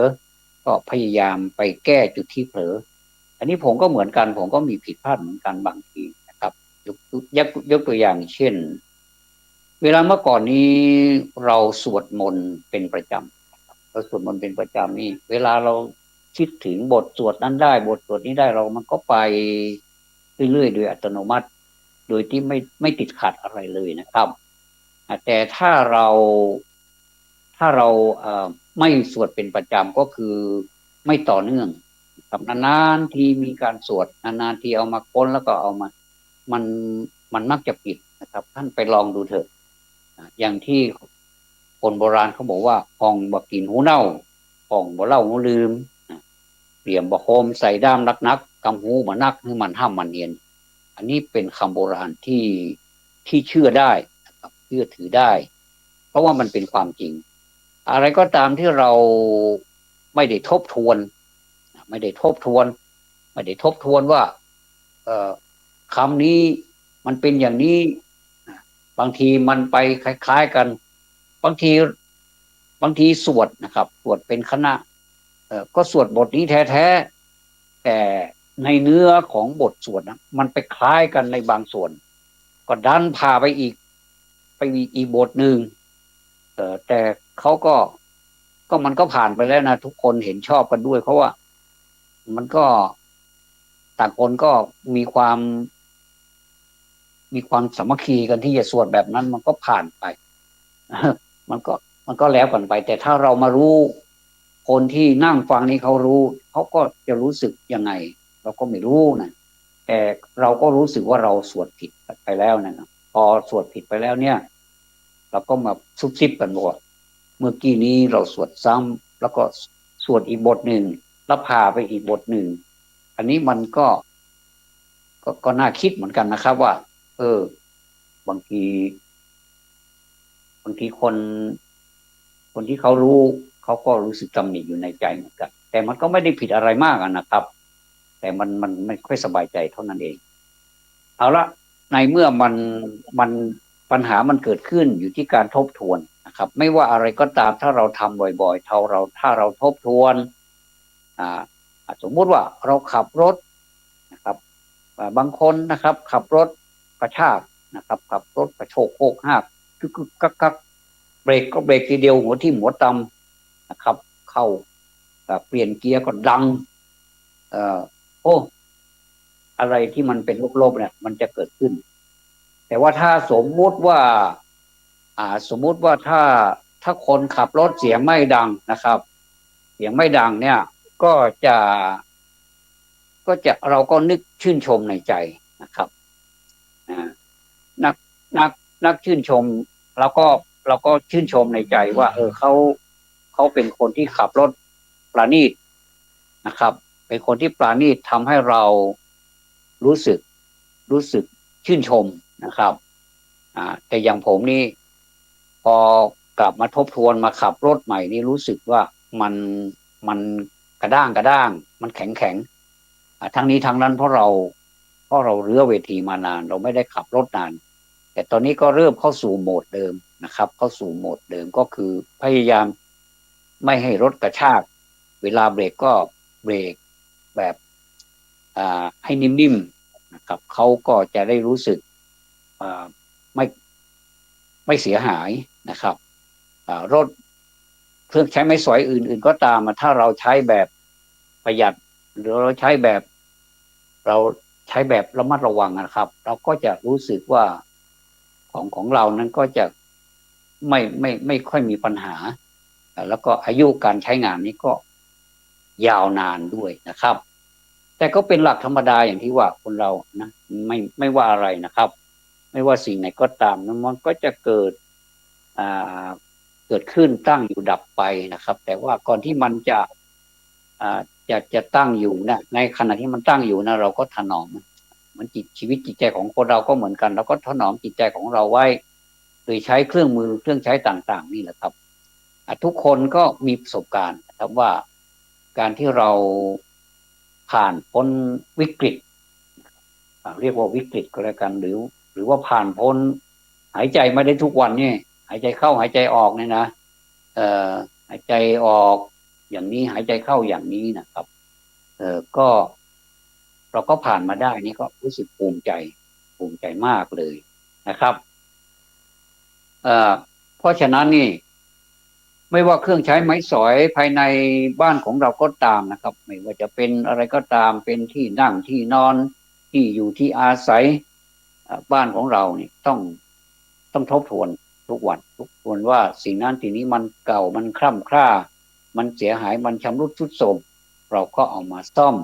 ก็พยายามไปแก้จุดที่เผลออันนี้ผมก็เหมือนกันผมก็มีผิดพลาดเหมือนกันบางทีนะครับยกตัวอย่างเช่นเวลาเมื่อก่อนนี้เราสวดมนต์เป็นประจำเราสวดมนต์เป็นประจำนี่เวลาเราคิดถึงบทสวดนั้นได้บทสวดนี้ได้เรามันก็ไปเรื่อยๆโดยอัตโนมัติโดยที่ไม่ติดขัดอะไรเลยนะครับแต่ถ้าเราไม่สวดเป็นประจำก็คือไม่ต่อเนื่องครับนานๆทีมีการสวดนานๆทีเอามาค้นแล้วก็เอามามันมันมักจะผิดนะครับท่านไปลองดูเถอะอย่างที่คนโบราณเขาบอกว่าพองบ่กินหูเน่าพองบ่เล่าหูลืมเปี่ยมบ่โคมใส่ด้ามนักกำหูบ่นักให้มันห้ามมันเนียนอันนี้เป็นคำโบราณที่เชื่อได้นะครับเชื่อถือได้เพราะว่ามันเป็นความจริงอะไรก็ตามที่เราไม่ได้ทบทวนไม่ได้ทบทวนไม่ได้ทบทวนว่าคำนี้มันเป็นอย่างนี้บางทีมันไปคล้ายๆกันบางทีบางทีสวดนะครับสวดเป็นคณะก็สวดบทนี้แท้ๆแต่ในเนื้อของบทสวดนะมันไปคล้ายกันในบางส่วนก็ดันพาไปอีกบทหนึ่งแต่เขาก็มันก็ผ่านไปแล้วนะทุกคนเห็นชอบกันด้วยเพราะว่ามันก็ต่างคนก็มีความมีความสามัคคีกันที่จะสวดแบบนั้นมันก็ผ่านไปมันก็มันก็แล้วกันไปแต่ถ้าเรามารู้คนที่นั่งฟังนี้เขารู้เขาก็จะรู้สึกยังไงเราก็ไม่รู้นะแต่เราก็รู้สึกว่าเราสวดผิดไปแล้วนะพอสวดผิดไปแล้วเนี่ยเราก็มาซุบซิบกันว่าเมื่อกี้นี้เราสวดซ้ำแล้วก็สวดอีกบทหนึ่งแล้วพาไปอีกบทหนึ่งอันนี้มันก็น่าคิดเหมือนกันนะครับว่าบางทีคนที่เขารู้เขาก็รู้สึกตำหนิอยู่ในใจเหมือนกันแต่มันก็ไม่ได้ผิดอะไรมากนะครับแต่มันไม่ค่อยสบายใจเท่านั้นเองเอาละในเมื่อมันปัญหามันเกิดขึ้นอยู่ที่การทบทวนนะครับไม่ว่าอะไรก็ตามถ้าเราทำบ่อยๆถ้าเราทบทวนอ่าสมมุติว่าเราขับรถนะครับบางคนนะครับขับรถกระชากนะครับขับรถกระโชกโคกหักคือกักเบรกก็เบรกทีเดียวหัวทิ่มหัวตำนะครับเข้าเปลี่ยนเกียร์ก็ดังโอ้อะไรที่มันเป็นลบๆเนี่ยมันจะเกิดขึ้นแต่ แต่ว่าถ้าสมมุติว่าสมมุติว่าถ้าคนขับรถเสียงไม่ดังนะครับเสียงไม่ดังเนี่ยก็จะเราก็นึกชื่นชมในใจนะครับอ่านักนักนักชื่นชมแล้วก็เราก็ชื่นชมในใจว่าเขาเป็นคนที่ขับรถประณีตนะครับเป็นคนที่ปราณีตทำให้เรารู้สึกรู้สึกชื่นชมนะครับแต่อย่างผมนี่พอกลับมาทบทวนมาขับรถใหม่นี่รู้สึกว่ามันมันกระด้างกระด้างมันแข็งแข็งทั้งนี้ทั้งนั้นเพราะเราเรือเวทีมานานเราไม่ได้ขับรถนานแต่ตอนนี้ก็เริ่มเข้าสู่โหมดเดิมนะครับเข้าสู่โหมดเดิมก็คือพยายามไม่ให้รถกระชากเวลาเบรกก็เบรกแบบให้นิ่มๆนะครับเขาก็จะได้รู้สึกไม่ไม่เสียหายนะครับรถเครื่องใช้ไม้สอยอื่นๆก็ตามถ้าเราใช้แบบประหยัดหรือเราใช้แบบเราใช้แบบระมัดระวังนะครับเราก็จะรู้สึกว่าของเรานั้นก็จะไม่ค่อยมีปัญหาแล้วก็อายุการใช้งานนี้ก็ยาวนานด้วยนะครับแต่ก็เป็นหลักธรรมดาอย่างที่ว่าคนเรานะไม่ว่าอะไรนะครับไม่ว่าสิ่งไหนก็ตามมันก็จะอ่าเกิดขึ้นตั้งอยู่ดับไปนะครับแต่ว่าก่อนที่มันจะตั้งอยู่นะในขณะที่มันตั้งอยู่นะเราก็ถนอมมันชีวิตจิตใจของคนเราก็เหมือนกันเราก็ถนอมจิตใจของเราไว้โดยใช้เครื่องมือเครื่องใช้ต่างๆนี่แหละครับทุกคนก็มีประสบการณ์นะครับว่าการที่เราผ่านพ้นวิกฤตเรียกว่าวิกฤตก็แล้วกันหรือว่าผ่านพ้นหายใจไม่ได้ทุกวันนี่หายใจเข้าหายใจออกเนี่ยนะหายใจออกอย่างนี้หายใจเข้าอย่างนี้นะครับก็เราก็ผ่านมาได้นี่ก็รู้สึกภูมิใจมากเลยนะครับเพราะฉะนั้นนี่ไม่ว่าเครื่องใช้ไม้สอยภายในบ้านของเราก็ตามนะครับไม่ว่าจะเป็นอะไรก็ตามเป็นที่นั่งที่นอนที่อยู่ที่อาศัยบ้านของเรานี่ต้องทบทวนทุกวันทบทวนว่าสิ่งนั้นสิ่งนี้มันเก่ามันคร่ำคร่ามันเสียหายมันชำรุดทรุดโทรมเราก็เอามาซ่อม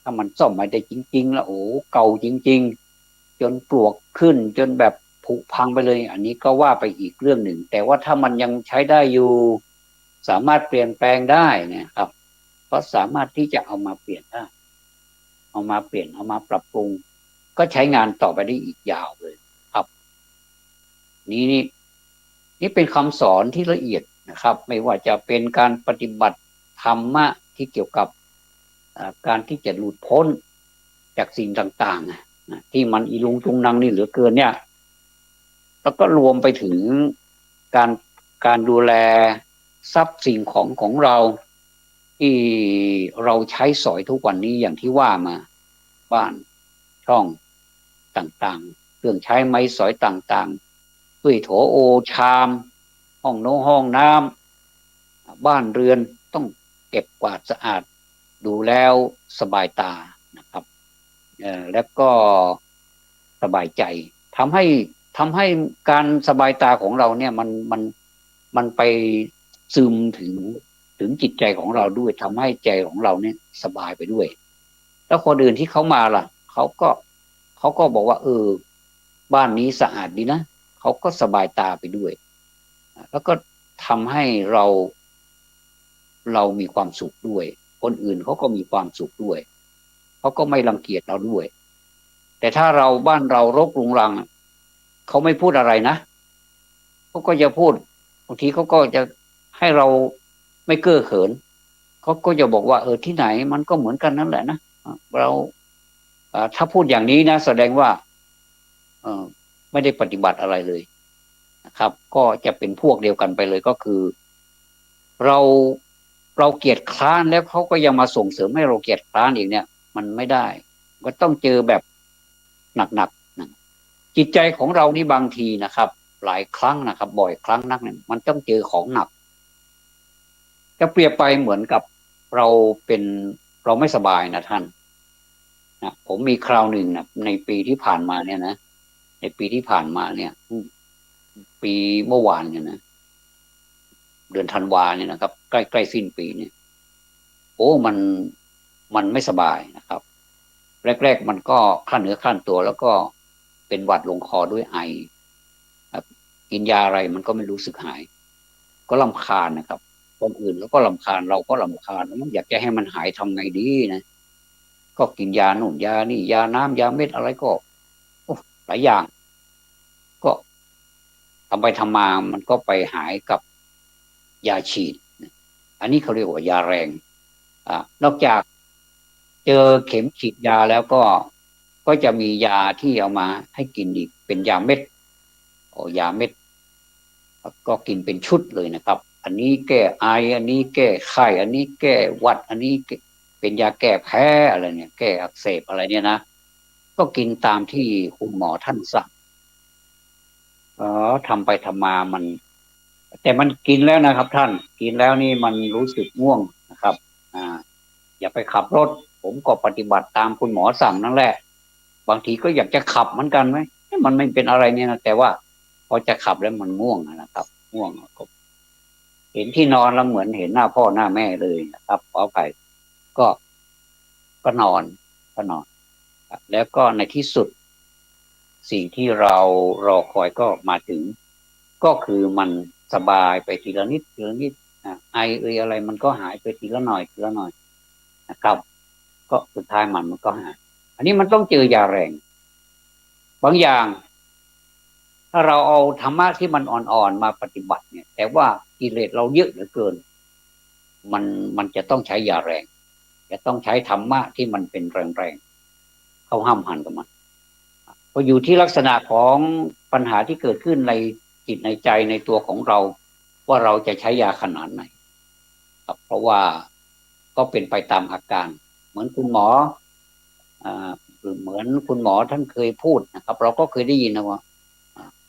ถ้ามันซ่อมไม่ได้จริงๆแล้วโอ้เก่าจริงๆจนปลวกขึ้นจนแบบผุพังไปเลยอันนี้ก็ว่าไปอีกเรื่องหนึ่งแต่ว่าถ้ามันยังใช้ได้อยู่สามารถเปลี่ยนแปลงได้เนี่ยครับก็สามารถที่จะเอามาเปลี่ยนได้เอามาเปลี่ยนเอามาปรับปรุงก็ใช้งานต่อไปได้อีกยาวเลยครับนี่เป็นคำสอนที่ละเอียดนะครับไม่ว่าจะเป็นการปฏิบัติธรรมะที่เกี่ยวกับการที่จะหลุดพ้นจากสิ่งต่างๆที่มันอีลุงตุงนังนี่เหลือเกินเนี่ยแล้วก็รวมไปถึงการการดูแลทรัพย์สิ่งของเราที่เราใช้สอยทุกวันนี้อย่างที่ว่ามาบ้านช่องต่างๆเครื่องใช้ไม้สอยต่างๆถ้วยโถโอชามห้องโน้ห้องน้ำบ้านเรือนต้องเก็บกวาดสะอาดดูแล้วสบายตานะครับแล้วก็สบายใจทำให้การสบายตาของเราเนี่ยมันไปซึมถึงจิตใจของเราด้วยทำให้ใจของเราเนี่ยสบายไปด้วยแล้วคนอื่นที่เขามาล่ะเขาก็บอกว่าบ้านนี้สะอาดดีนะเขาก็สบายตาไปด้วยแล้วก็ทำให้เรามีความสุขด้วยคนอื่นเขาก็มีความสุขด้วยเขาก็ไม่รังเกียจเราด้วยแต่ถ้าบ้านเรารกรุงรังเขาไม่พูดอะไรนะเขาก็จะพูดบางทีเขาก็จะให้เราไม่เก้อเขินเขาก็จะบอกว่าที่ไหนมันก็เหมือนกันนั่นแหละนะเราถ้าพูดอย่างนี้นะแสดงว่าไม่ได้ปฏิบัติอะไรเลยนะครับก็จะเป็นพวกเดียวกันไปเลยก็คือเราเกียจคร้านแล้วเขาก็ยังมาส่งเสริมให้เราเกียจคร้านอีกเนี่ยมันไม่ได้ก็ต้องเจอแบบหนักๆนะจิตใจของเรานี่บางทีนะครับหลายครั้งนะครับบ่อยครั้งนักเนี่ยมันต้องเจอของหนักจะเปรียบไปเหมือนกับเราเราไม่สบายนะท่านนะผมมีคราวหนึ่งนะในปีที่ผ่านมาเนี่ยนะ ในปีที่ผ่านมาเนี่ยปีเมื่อวานเนี่ยนะเดือนธันวาเนี่ยนะครับใกล้ใกล้สิ้นปีเนี่ยโอ้มันไม่สบายนะครับแรกๆมันก็คลั่นเนื้อคลั่นตัวแล้วก็เป็นหวัดลงคอด้วยไอครับกินยาอะไรมันก็ไม่รู้สึกหายก็รำคาญนะครับคนอื่นแล้วก็รำคาญเราก็รำคาญมันอยากจะให้มันหายทำไงดีนะก็กินยาหนุนยานี่ยาน้ำยาเม็ดอะไรก็โอ้หลายอย่างก็ทำไปทำมามันก็ไปหายกับยาฉีดอันนี้เขาเรียกว่ายาแรงนอกจากเจอเข็มฉีดยาแล้วก็จะมียาที่เอามาให้กินอีกเป็นยาเม็ดโอ้ยาเม็ดก็กินเป็นชุดเลยนะครับอันนี้แก้ไออันนี้แก้ไข้อันนี้แก้หวัดอันนี้เป็นยาแก้แพ้อะไรเนี่ยแก้อักเสบอะไรเนี่ยนะก็กินตามที่คุณหมอท่านสั่งทำไปทำมามันแต่มันกินแล้วนะครับท่านกินแล้วนี่มันรู้สึกง่วงนะครับอ่าอย่าไปขับรถผมก็ปฏิบัติตามคุณหมอสั่งนั่นแหละบางทีก็อยากจะขับเหมือนกันไหมมันไม่เป็นอะไรเนี่ยนะแต่ว่าพอจะขับแล้วมันง่วงนะครับง่วงก็เห็นที่นอนแล้วเหมือนเห็นหน้าพ่อหน้าแม่เลยนะครับขอไปก็ก็นอนก็นอนแล้วก็ในที่สุดสิ่งที่เรารอคอยก็มาถึงก็คือมันสบายไปทีละนิดทีละนิดไออะไรมันก็หายไปทีละหน่อยทีละหน่อยนะครับก็สุดท้ายมันก็หายอันนี้มันต้องเจอยาแรงบางอย่างถ้าเราเอาธรรมะที่มันอ่อนๆมาปฏิบัติเนี่ยแต่ว่ากิเลสเราเยอะเหลือเกินมันมันจะต้องใช้ยาแรงจะต้องใช้ธรรมะที่มันเป็นแรงๆเข้าห้ามหันกับมันก็อยู่ที่ลักษณะของปัญหาที่เกิดขึ้นในจิตในใจในตัวของเราว่าเราจะใช้ยาขนาดไหนครับเพราะว่าก็เป็นไปตามอาการเหมือนคุณหมอเหมือนคุณหมอท่านเคยพูดนะครับเราก็เคยได้ยินนะว่า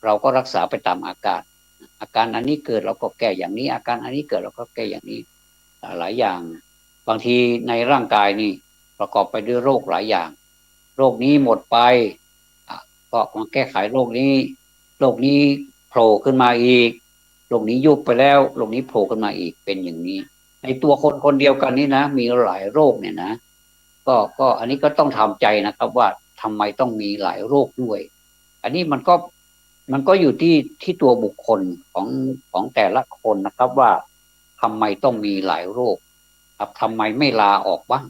เราก็รักษาไปตามอาการอาการอันนี้เกิดเราก็แก้อย่างนี้อาการอันนี้เกิดเราก็แก้อย่างนี้หลายอย่างบางทีในร่างกายนี่ประกอบไปด้วยโรคหลายอย่างโรคนี้หมดไปก็มาแก้ไขโรคนี้โรคนี้โผล่ขึ้นมาอีกโรคนี้ยุบไปแล้วโรคนี้โผล่ขึ้นมาอีกเป็นอย่างนี้ในตัวคนคนเดียวกันนี่นะมีหลายโรคเนี่ยนะก็อันนี้ก็ต้องทำใจนะครับว่าทำไมต้องมีหลายโรคด้วยอันนี้มันก็อยู่ที่ตัวบุคคลของแต่ละคนนะครับว่าทำไมต้องมีหลายโรคครับทำไมไม่ลาออกบ้าง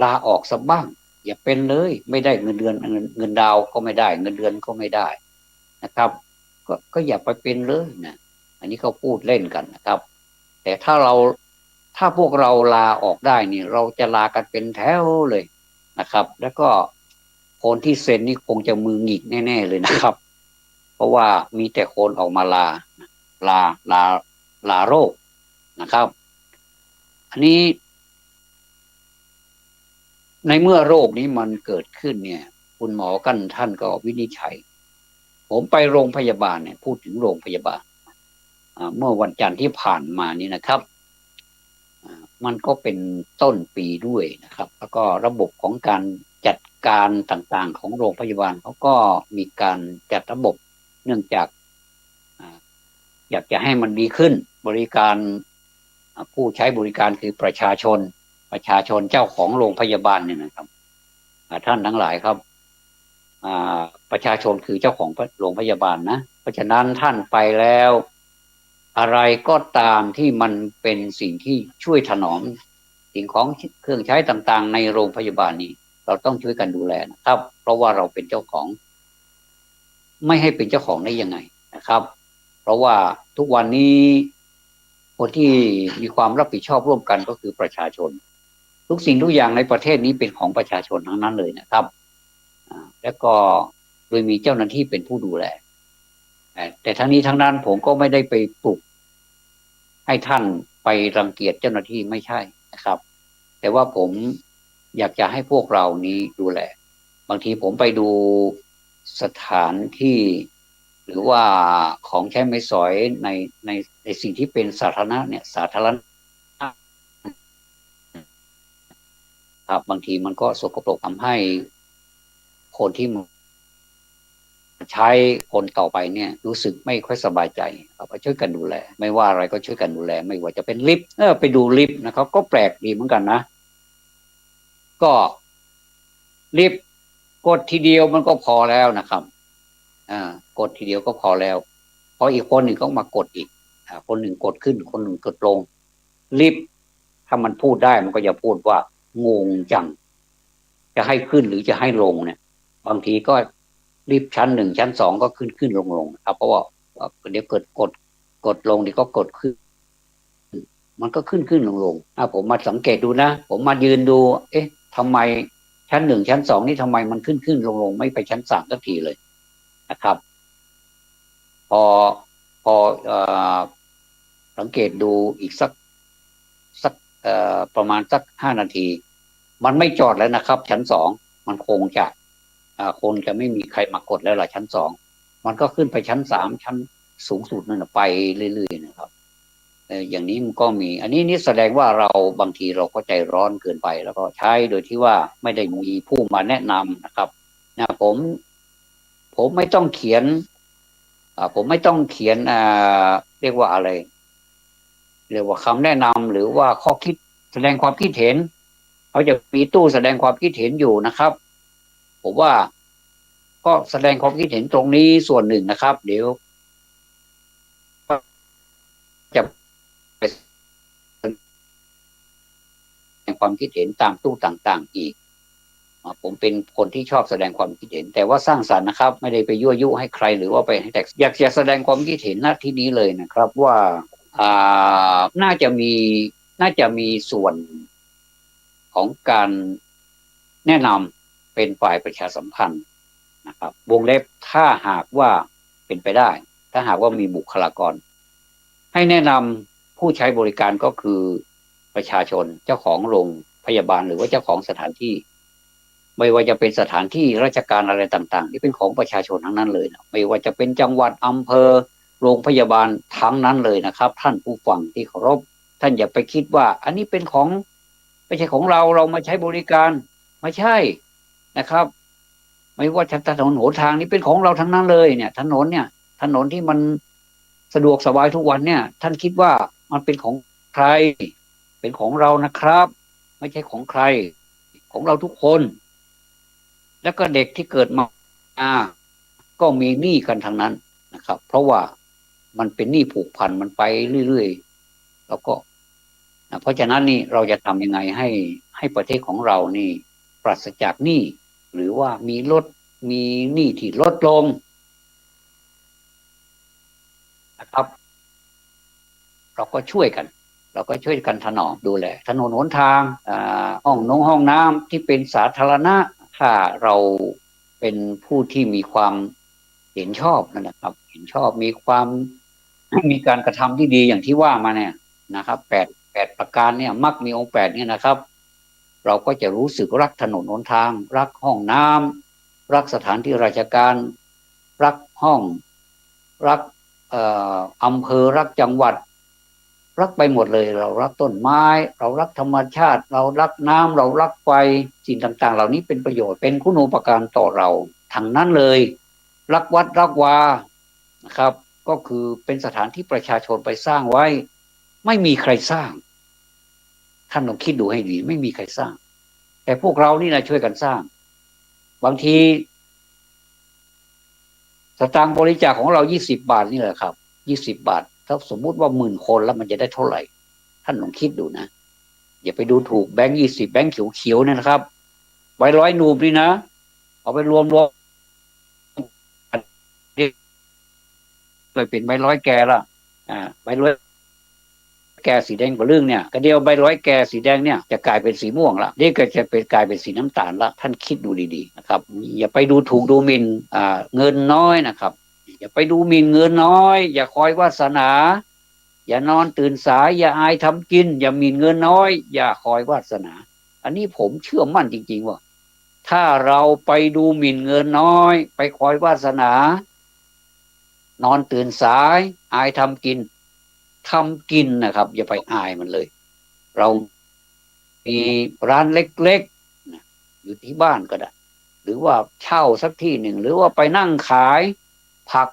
ลาออกสักบ้างอย่าเป็นเลยไม่ได้เงินเดือนเงินดาวก็ไม่ได้เงินเดือนก็ไม่ได้นะครับก็อย่าไปเป็นเลยนะอันนี้เขาพูดเล่นกันนะครับแต่ถ้าพวกเราลาออกได้นี่เราจะลากันเป็นแถวเลยนะครับแล้วก็คนที่เซ็นนี่คงจะมือหงิกแน่ๆเลยนะครับเพราะว่ามีแต่คนออกมาลาลาลาโรคนะครับอันนี้ในเมื่อโรคนี้มันเกิดขึ้นเนี่ยคุณหมอกันท่านก็วินิจฉัยผมไปโรงพยาบาลเนี่ยพูดถึงโรงพยาบาลเมื่อวันจันทร์ที่ผ่านมานี่นะครับมันก็เป็นต้นปีด้วยนะครับแล้วก็ระบบของการจัดการต่างๆของโรงพยาบาลเขาก็มีการจัดระบบเนื่องจากอยากจะให้มันดีขึ้นบริการผู้ใช้บริการคือประชาชนเจ้าของโรงพยาบาลเนี่ยนะครับท่านทั้งหลายครับประชาชนคือเจ้าของโรงพยาบาลนะเพราะฉะนั้นท่านไปแล้วอะไรก็ตามที่มันเป็นสิ่งที่ช่วยถนอมสิ่งของเครื่องใช้ต่างๆในโรงพยาบาลนี้เราต้องช่วยกันดูแลนะครับเพราะว่าเราเป็นเจ้าของไม่ให้เป็นเจ้าของได้ยังไงนะครับเพราะว่าทุกวันนี้คนที่มีความรับผิดชอบร่วมกันก็คือประชาชนทุกสิ่งทุกอย่างในประเทศนี้เป็นของประชาชนทั้งนั้นเลยนะครับแล้วก็โดยมีเจ้าหน้าที่เป็นผู้ดูแลแต่ทั้งนี้ทั้งนั้นผมก็ไม่ได้ไปปลุกให้ท่านไปรังเกียจเจ้าหน้าที่ไม่ใช่นะครับแต่ว่าผมอยากจะให้พวกเรานี้ดูแลบางทีผมไปดูสถานที่หรือว่าของใช้ไม้สอยในสิ่งที่เป็นสาธารณะเนี่ยสาธารณะครับบางทีมันก็สกปรกทำให้คนที่ ใช้คนต่อไปเนี่ยรู้สึกไม่ค่อยสบายใจเราก็ช่วยกันดูแลไม่ว่าอะไรก็ช่วยกันดูแลไม่ว่าจะเป็นลิฟต์ไปดูลิฟต์นะครับก็แปลกดีเหมือนกันนะก็ลิฟต์กดทีเดียวมันก็พอแล้วนะครับกดทีเดียวก็พอแล้วพออีกคนหนึ่งก็มากดอีกคนหนึ่งกดขึ้นคนหนึ่งกดลงลิฟต์ถ้ามันพูดได้มันก็จะพูดว่างงจังจะให้ขึ้นหรือจะให้ลงเนี่ยบางทีก็ลิฟต์ชั้นหนึ่งชั้นสองก็ขึ้นลงครับเพราะว่าเดี๋ยวเกิดกดลงเดี๋ยวก็กดขึ้นมันก็ขึ้นลงผมมาสังเกตดูนะผมมายืนดูเอ๊ะทำไมชั้นหนึ่งชั้นสองนี่ทำไมมันขึ้นลงไม่ไปชั้นสามสักทีเลยนะครับพอพอสังเกตดูอีกสักประมาณสัก5 นาทีมันไม่จอดแล้วนะครับชั้นสองมันคงจะไม่มีใครมากดแล้วล่ะชั้นสองมันก็ขึ้นไปชั้นสามชั้นสูงสุดนั่นไปเรื่อยๆนะครับอย่างนี้มันก็มีอันนี้นี่แสดงว่าเราบางทีเราก็ใจร้อนเกินไปแล้วก็ใช้โดยที่ว่าไม่ได้มีผู้มาแนะนำนะครับผมไม่ต้องเขียนผมไม่ต้องเขียนเรียกว่าอะไรเรียกว่าคำแนะนำหรือว่าข้อคิดแสดงความคิดเห็นเขาจะมีตู้แสดงความคิดเห็นอยู่นะครับผมว่าก็แสดงความคิดเห็นตรงนี้ส่วนหนึ่งนะครับเดี๋ยวจะไปแสดงความคิดเห็นตามตู้ต่างๆอีกผมเป็นคนที่ชอบแสดงความคิดเห็นแต่ว่าสร้างสรรค์นะครับไม่ได้ไปยั่วยุให้ใครหรือว่าไปให้แต่อยากจะแสดงความคิดเห็นณที่นี้เลยนะครับว่าน่าจะมีส่วนของการแนะนำเป็นฝ่ายประชาสัมพันธ์นะครับวงเล็บถ้าหากว่าเป็นไปได้ถ้าหากว่ามีบุคลากรให้แนะนำผู้ใช้บริการก็คือประชาชนเจ้าของโรงพยาบาลหรือว่าเจ้าของสถานที่ไม่ว่าจะเป็นสถานที่ราชการอะไรต่างๆที่เป็นของประชาชนทั้งนั้นเลยนะไม่ว่าจะเป็นจังหวัดอำเภอโรงพยาบาลทั้งนั้นเลยนะครับท่านผู้ฟังที่เคารพท่านอย่าไปคิดว่าอันนี้เป็นของไม่ใช่ของเรามาใช้บริการไม่ใช่นะครับไม่ว่าถนนหนทางนี้เป็นของเราทั้งนั้นเลยเนี่ยถนนที่มันสะดวกสบายทุกวันเนี่ยท่านคิดว่ามันเป็นของใครเป็นของเรานะครับไม่ใช่ของใครของเราทุกคนแล้วก็เด็กที่เกิดมาก็มีหนี้กันทั้งนั้นนะครับเพราะว่ามันเป็นหนี้ผูกพันมันไปเรื่อยๆแล้วก็เพราะฉะนั้นนี่เราจะทำยังไงให้ประเทศของเรานี่ปราศจากหนี้หรือว่ามีหนี้ที่ลดลงนะครับเราก็ช่วยกันถนอมดูแลถนนหนทางห้องน้ำที่เป็นสาธารณะถ้าเราเป็นผู้ที่มีความเห็นชอบนั่นแหละครับเห็นชอบมีการกระทำที่ดีอย่างที่ว่ามาเนี่ยนะครับแปดประการเนี่ยมักมีองค์แปดเนี่ยนะครับเราก็จะรู้สึกรักถนนหนทางรักห้องน้ำรักสถานที่ราชการรักห้องรักอำเภอรักจังหวัดรักไปหมดเลยเรารักต้นไม้เรารักธรรมชาติเรารักน้ำเรารักไฟสิ่งต่างๆเหล่านี้เป็นประโยชน์เป็นคุณูปการต่อเราทั้งนั้นเลยรักวัดรักวานะครับก็คือเป็นสถานที่ประชาชนไปสร้างไว้ไม่มีใครสร้างท่านลองคิดดูให้ดีไม่มีใครสร้างแต่พวกเรานี่นะช่วยกันสร้างบางทีสตางค์บริจาคของเรา20 บาทนี่แหละครับ20 บาทถ้าสมมุติว่า10,000 คนแล้วมันจะได้เท่าไหร่ท่านลองคิดดูนะอย่าไปดูถูกแบงค์20แบงค์เขียวๆเนี่ยนะครับใบ100นูบนี่นะเอาไปรวมเลยเป็นใบ 100แก่ละใบ 100แก่สีแดงกว่าเรื่องเนี่ยกระเดียวใบ 100แก่สีแดงเนี่ยจะกลายเป็นสีม่วงละนี่ก็จะเป็นกลายเป็นสีน้ำตาลละท่านคิดดูดีๆนะครับอย่าไปดูถูกดูหมิ่นเงินน้อยนะครับอย่าไปดูหมิ่นเงินน้อยอย่าคอยวาสนาอย่านอนตื่นสายอย่าอายทำกินอย่าหมิ่นเงินน้อยอย่าคอยวาสนาอันนี้ผมเชื่อมั่นจริงๆว่าถ้าเราไปดูหมิ่นเงินน้อยไปคอยวาสนานอนตื่นสายอายทำกินนะครับอย่าไปอายมันเลยเรามีร้านเล็กๆอยู่ที่บ้านก็ได้ หรือว่าเช่าสักที่หนึ่งหรือว่าไปนั่งขายผัก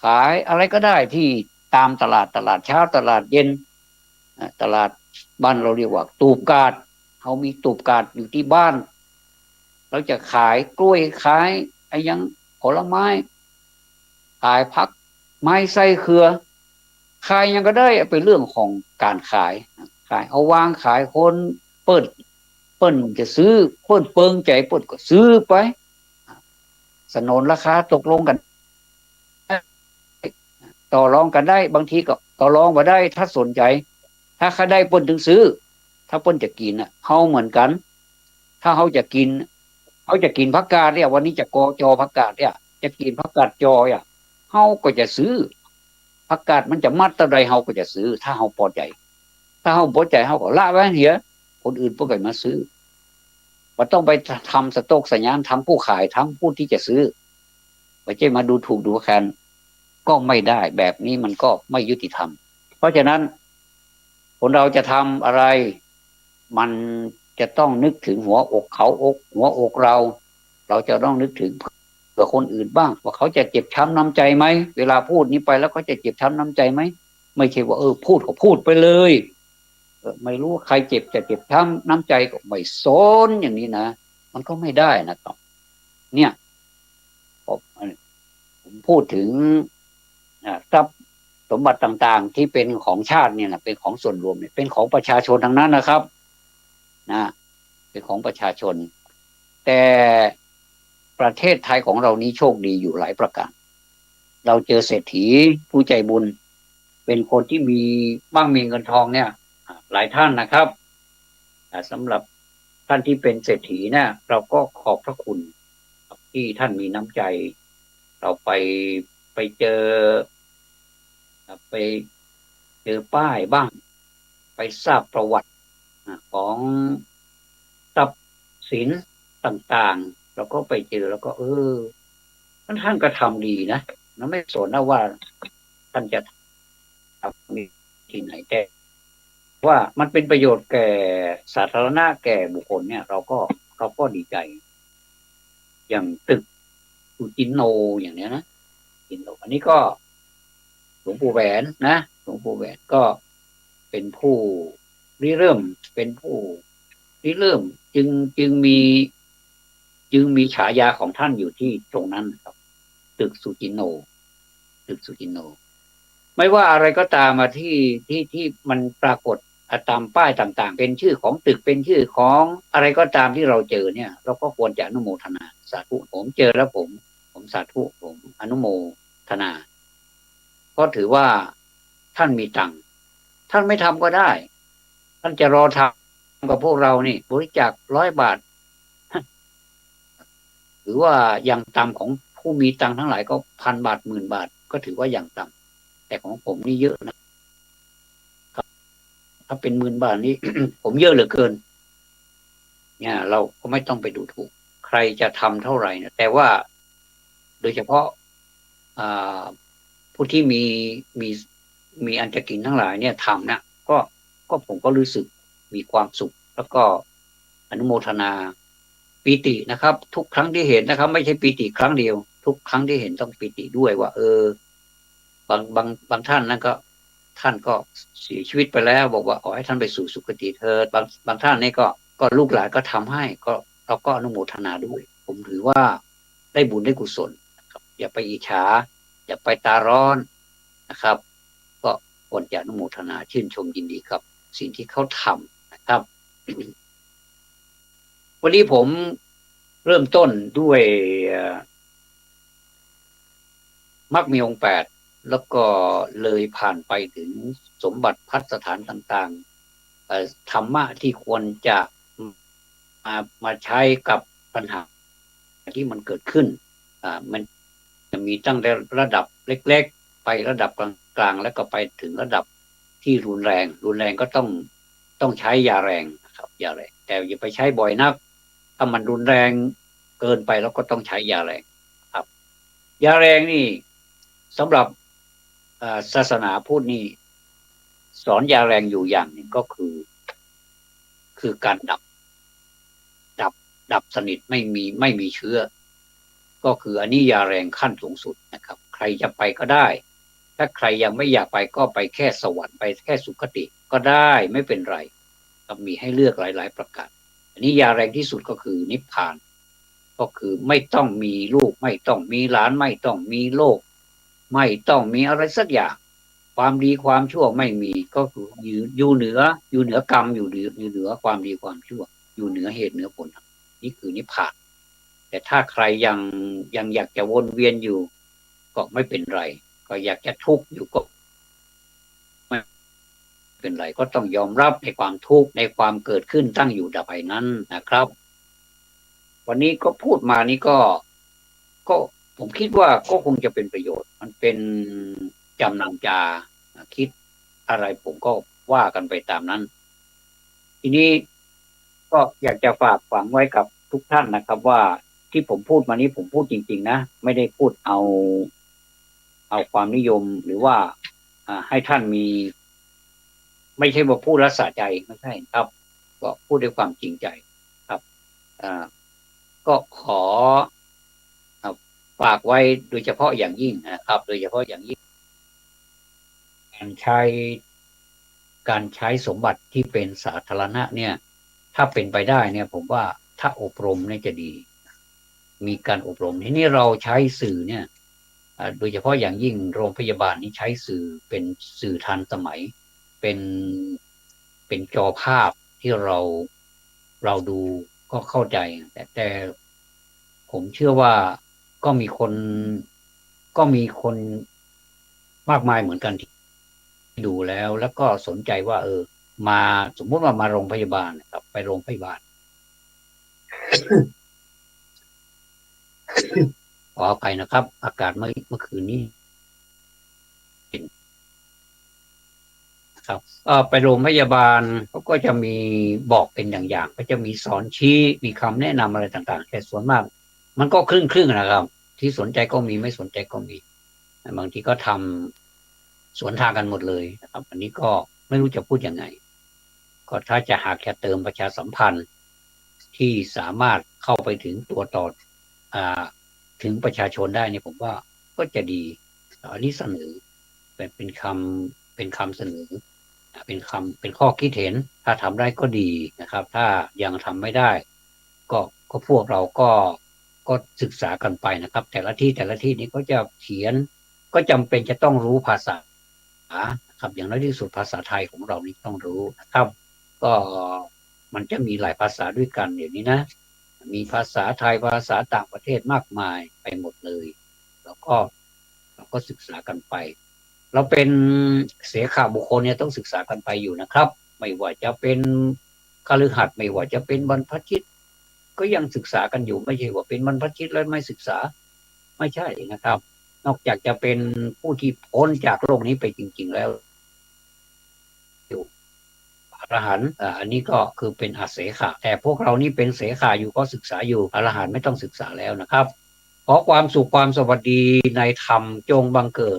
ขายอะไรก็ได้ที่ตามตลาดเช้าตลาดเย็นตลาดบ้านเราเรียกว่าตูบกาดเขามีตูบกาดอยู่ที่บ้านเราจะขายกล้วยขายไอ้ยังผลไม้ขายผักไม้ไส้เครือขายยังก็ได้เป็นเรื่องของการขายขายเอาวางขายคนเปิดเปิ้นจะซื้อเปิ้นเปิงใจเปิ้นก็ซื้อไปสนนราคาตกลงกันต่อรองกันได้บางทีก็ต่อรองมาได้ถ้าสนใจถ้าเขาได้เปิ้นถึงซื้อถ้าเปิ้นจะกินอ่ะเฮาเหมือนกันถ้าเขาจะกินเขาจะกินผักกาดเนี่ยวันนี้จะกอจอผักกาดเนี่ยจะกินผักกาดจอเนี่ยเฮาก็จะซื้อผักกาดมันจะมัดตะไดเฮาก็จะซื้อถ้าเฮาพอใจถ้าเฮาพอใจเฮาก็ละไว้เหียคนอื่นพวกกันมาซื้อว่าต้องไปทำสต๊อกสัญญาณทั้งผู้ขายทั้งผู้ที่จะซื้อไม่ใช่มาดูถูกดูแคลนก็ไม่ได้แบบนี้มันก็ไม่ยุติธรรมเพราะฉะนั้นคนเราจะทำอะไรมันจะต้องนึกถึงหัวอกเขาอกหัวอกเราจะต้องนึกถึงเผื่อคนอื่นบ้างว่าเขาจะเจ็บช้ำน้ำใจไหมเวลาพูดนี้ไปแล้วเขาจะเจ็บช้ำน้ำใจไหมไม่ใช่ว่าพูดก็พูดไปเลยไม่รู้ใครเจ็บจะเจ็บช้ำน้ำใจก็ไม่สนอย่างนี้นะมันก็ไม่ได้นะครับเนี่ยผมพูดถึงทรัพย์สมบัติต่างๆที่เป็นของชาติเนี่ยนะเป็นของส่วนรวมเนี่ยเป็นของประชาชนทั้งนั้นนะครับนะเป็นของประชาชนแต่ประเทศไทยของเรานี้โชคดีอยู่หลายประการเราเจอเศรษฐีผู้ใจบุญเป็นคนที่มีบ้างมีเงินทองเนี่ยหลายท่านนะครับสำหรับท่านที่เป็นเศรษฐีเนี่ยเราก็ขอบพระคุณที่ท่านมีน้ำใจเราไปเจอไปเจอป้ายบ้างไปทราบประวัติของทรัพย์สินต่างๆเราก็ไปเจอแล้วก็ท่านก็ทำดีนะเราไม่สนนะว่าท่านจะทำที่ไหนแต่ว่ามันเป็นประโยชน์แก่สาธารณะแก่บุคคลเนี่ยเราก็ดีใจอย่างตึกสุจินโนอย่างเนี้ยนะจินโนอันนี้ก็หลวงปู่แหวนนะหลวงปู่แหวนก็เป็นผู้ริเริ่มเป็นผู้ริเริ่มจึงจึงมีจึงมีฉายาของท่านอยู่ที่ตรงนั้นครับตึกสุจินโนตึกสุจินโนไม่ว่าอะไรก็ตามมาที่มันปรากฏตามป้ายต่างๆเป็นชื่อของตึกเป็นชื่อของอะไรก็ตามที่เราเจอเนี่ยเราก็ควรจะอนุโมทนาสาธุผมเจอแล้วผมสาธุผมอนุโมทนาเพราะถือว่าท่านมีตังค์ท่านไม่ทำก็ได้ท่านจะรอทำกับพวกเรานี่บริจาค100 บาทหรือว่าอย่างต่ำของผู้มีตังค์ทั้งหลายก็1,000 บาท10,000 บาทก็ถือว่าอย่างต่ำแต่ของผมนี่เยอะนะถ้าเป็น10,000 บาทนี้ ผมเยอะเหลือเกินเนี่ยเราก็ไม่ต้องไปดูถูกใครจะทำเท่าไหร่นะแต่ว่าโดยเฉพาะผู้ที่มีมีอันจะกินทั้งหลายเนี่ยทำนะก็ผมก็รู้สึกมีความสุขแล้วก็อนุโมทนาปีตินะครับทุกครั้งที่เห็นนะครับไม่ใช่ปีติครั้งเดียวทุกครั้งที่เห็นต้องปีติด้วยว่าบางท่านนั่นก็ท่านก็เสียชีวิตไปแล้วบอกว่าขอให้ท่านไปสู่สุคติเถิดบางท่านนี่ก็ลูกหลานก็ทำให้ก็เราก็อนุโมทนาด้วยผมถือว่าได้บุญได้กุศลนะครับอย่าไปอิจฉาอย่าไปตาร้อนนะครับก็ควรจะอนุโมทนาชื่นชมยินดีครับสิ่งที่เขาทำนะครับวันนี้ผมเริ่มต้นด้วยมรรคมีองค์8แล้วก็เลยผ่านไปถึงสมบัติพัฒสถานต่างๆธรรมะที่ควรจะมาใช้กับปัญหาที่มันเกิดขึ้นมันจะมีตั้งแต่ระดับเล็กๆไประดับกลางๆแล้วก็ไปถึงระดับที่รุนแรงก็ต้องใช้ยาแรงนะครับยาแรงแต่อย่าไปใช้บ่อยนักถ้ามันรุนแรงเกินไปแล้วก็ต้องใช้ยาแรงครับยาแรงนี่สำหรับศาสนาพุทธนี่สอนยาแรงอยู่อย่างหนึ่งก็คือการดับ ดับสนิทไม่มีเชื้อก็คืออันนี้ยาแรงขั้นสูงสุดนะครับใครจะไปก็ได้ถ้าใครยังไม่อยากไปก็ไปแค่สวรรค์ไปแค่สุคติก็ได้ไม่เป็นไรก็มีให้เลือกหลายๆประการอันนี้ยาแรงที่สุดก็คือนิพพานก็คือไม่ต้องมีลูกไม่ต้องมีหลานไม่ต้องมีโลกไม่ต้องมีอะไรสักอย่างความดีความชั่วไม่มีก็คืออยู่เหนือกรรมอยู่เหนือความดีความชั่วอยู่เหนือเหตุเหนือผลนี่คือนิพพานแต่ถ้าใครยังอยากจะวนเวียนอยู่ก็ไม่เป็นไรก็อยากจะทุกข์อยู่ก็ไม่เป็นไรก็ต้องยอมรับในความทุกข์ในความเกิดขึ้นตั้งอยู่ดับไปนั้นนะครับวันนี้ก็พูดมานี่ก็ผมคิดว่าก็คงจะเป็นประโยชน์มันเป็นจำนำจาคิดอะไรผมก็ว่ากันไปตามนั้นทีนี้ก็อยากจะฝากฝังไว้กับทุกท่านนะครับว่าที่ผมพูดมานี้ผมพูดจริงๆนะไม่ได้พูดเอาความนิยมหรือว่าให้ท่านมีไม่ใช่ว่าพูดรักษาใจไม่ใช่ครับก็พูดด้วยความจริงใจครับก็ขอฝากไว้โดยเฉพาะอย่างยิ่งนะครับโดยเฉพาะอย่างยิ่งการใช้สมบัติที่เป็นสาธารณะเนี่ยถ้าเป็นไปได้เนี่ยผมว่าถ้าอบรมเนี่ยจะดีมีการอบรมทีนี้เราใช้สื่อเนี่ยโดยเฉพาะอย่างยิ่งโรงพยาบาลนี้ใช้สื่อเป็นสื่อทันสมัยเป็นจอภาพที่เราดูก็เข้าใจแต่ผมเชื่อว่าก็มีคนมากมายเหมือนกันที่ดูแล้วก็สนใจว่ามาสมมุติว่ามาโรงพยาบาลครับไปโรงพยาบาล ขออภัยนะครับอากาศเมื่อคืนนี้ครับไปโรงพยาบาลเขาก็จะมีบอกเป็นอย่างๆก็จะมีสอนชี้มีคำแนะนำอะไรต่างๆแต่ส่วนมากมันก็ครึ่งนะครับที่สนใจก็มีไม่สนใจก็มีบางทีก็ทำสวนทางกันหมดเลยนะครับอันนี้ก็ไม่รู้จะพูดยังไงก็ถ้าจะหากจะเติมประชาสัมพันธ์ที่สามารถเข้าไปถึงตัวต่อถึงประชาชนได้เนี่ยผมว่าก็จะดีอันนี้เสนอเป็นคำเสนอเป็นข้อคิดเห็นถ้าทำได้ก็ดีนะครับถ้ายังทำไม่ได้ก็พวกเราก็ศึกษากันไปนะครับแต่ละที่นี้ก็จะเขียนก็จำเป็นจะต้องรู้ภาษาครับอย่างน้อยที่สุดภาษาไทยของเรานี่ต้องรู้นะครับก็มันจะมีหลายภาษาด้วยกันเดี๋ยวนี้นะมีภาษาไทยภาษาต่างประเทศมากมายไปหมดเลยแล้วก็เราก็ศึกษากันไปเราเป็นเสขบุคคลเนี่ยต้องศึกษากันไปอยู่นะครับไม่ว่าจะเป็นคฤหัสถ์ไม่ว่าจะเป็นบรรพชิตก็ยังศึกษากันอยู่ไม่ใช่ว่าเป็นบรรพชิตแล้วไม่ศึกษาไม่ใช่นะครับนอกจากจะเป็นผู้ที่พ้นจากโลกนี้ไปจริงๆแล้วอรหันต์อันนี้ก็คือเป็นอเสขะแต่พวกเรานี่เป็นเสขะอยู่ก็ศึกษาอยู่อรหันต์ไม่ต้องศึกษาแล้วนะครับขอความสุขความสวัสดีในธรรมจงบังเกิด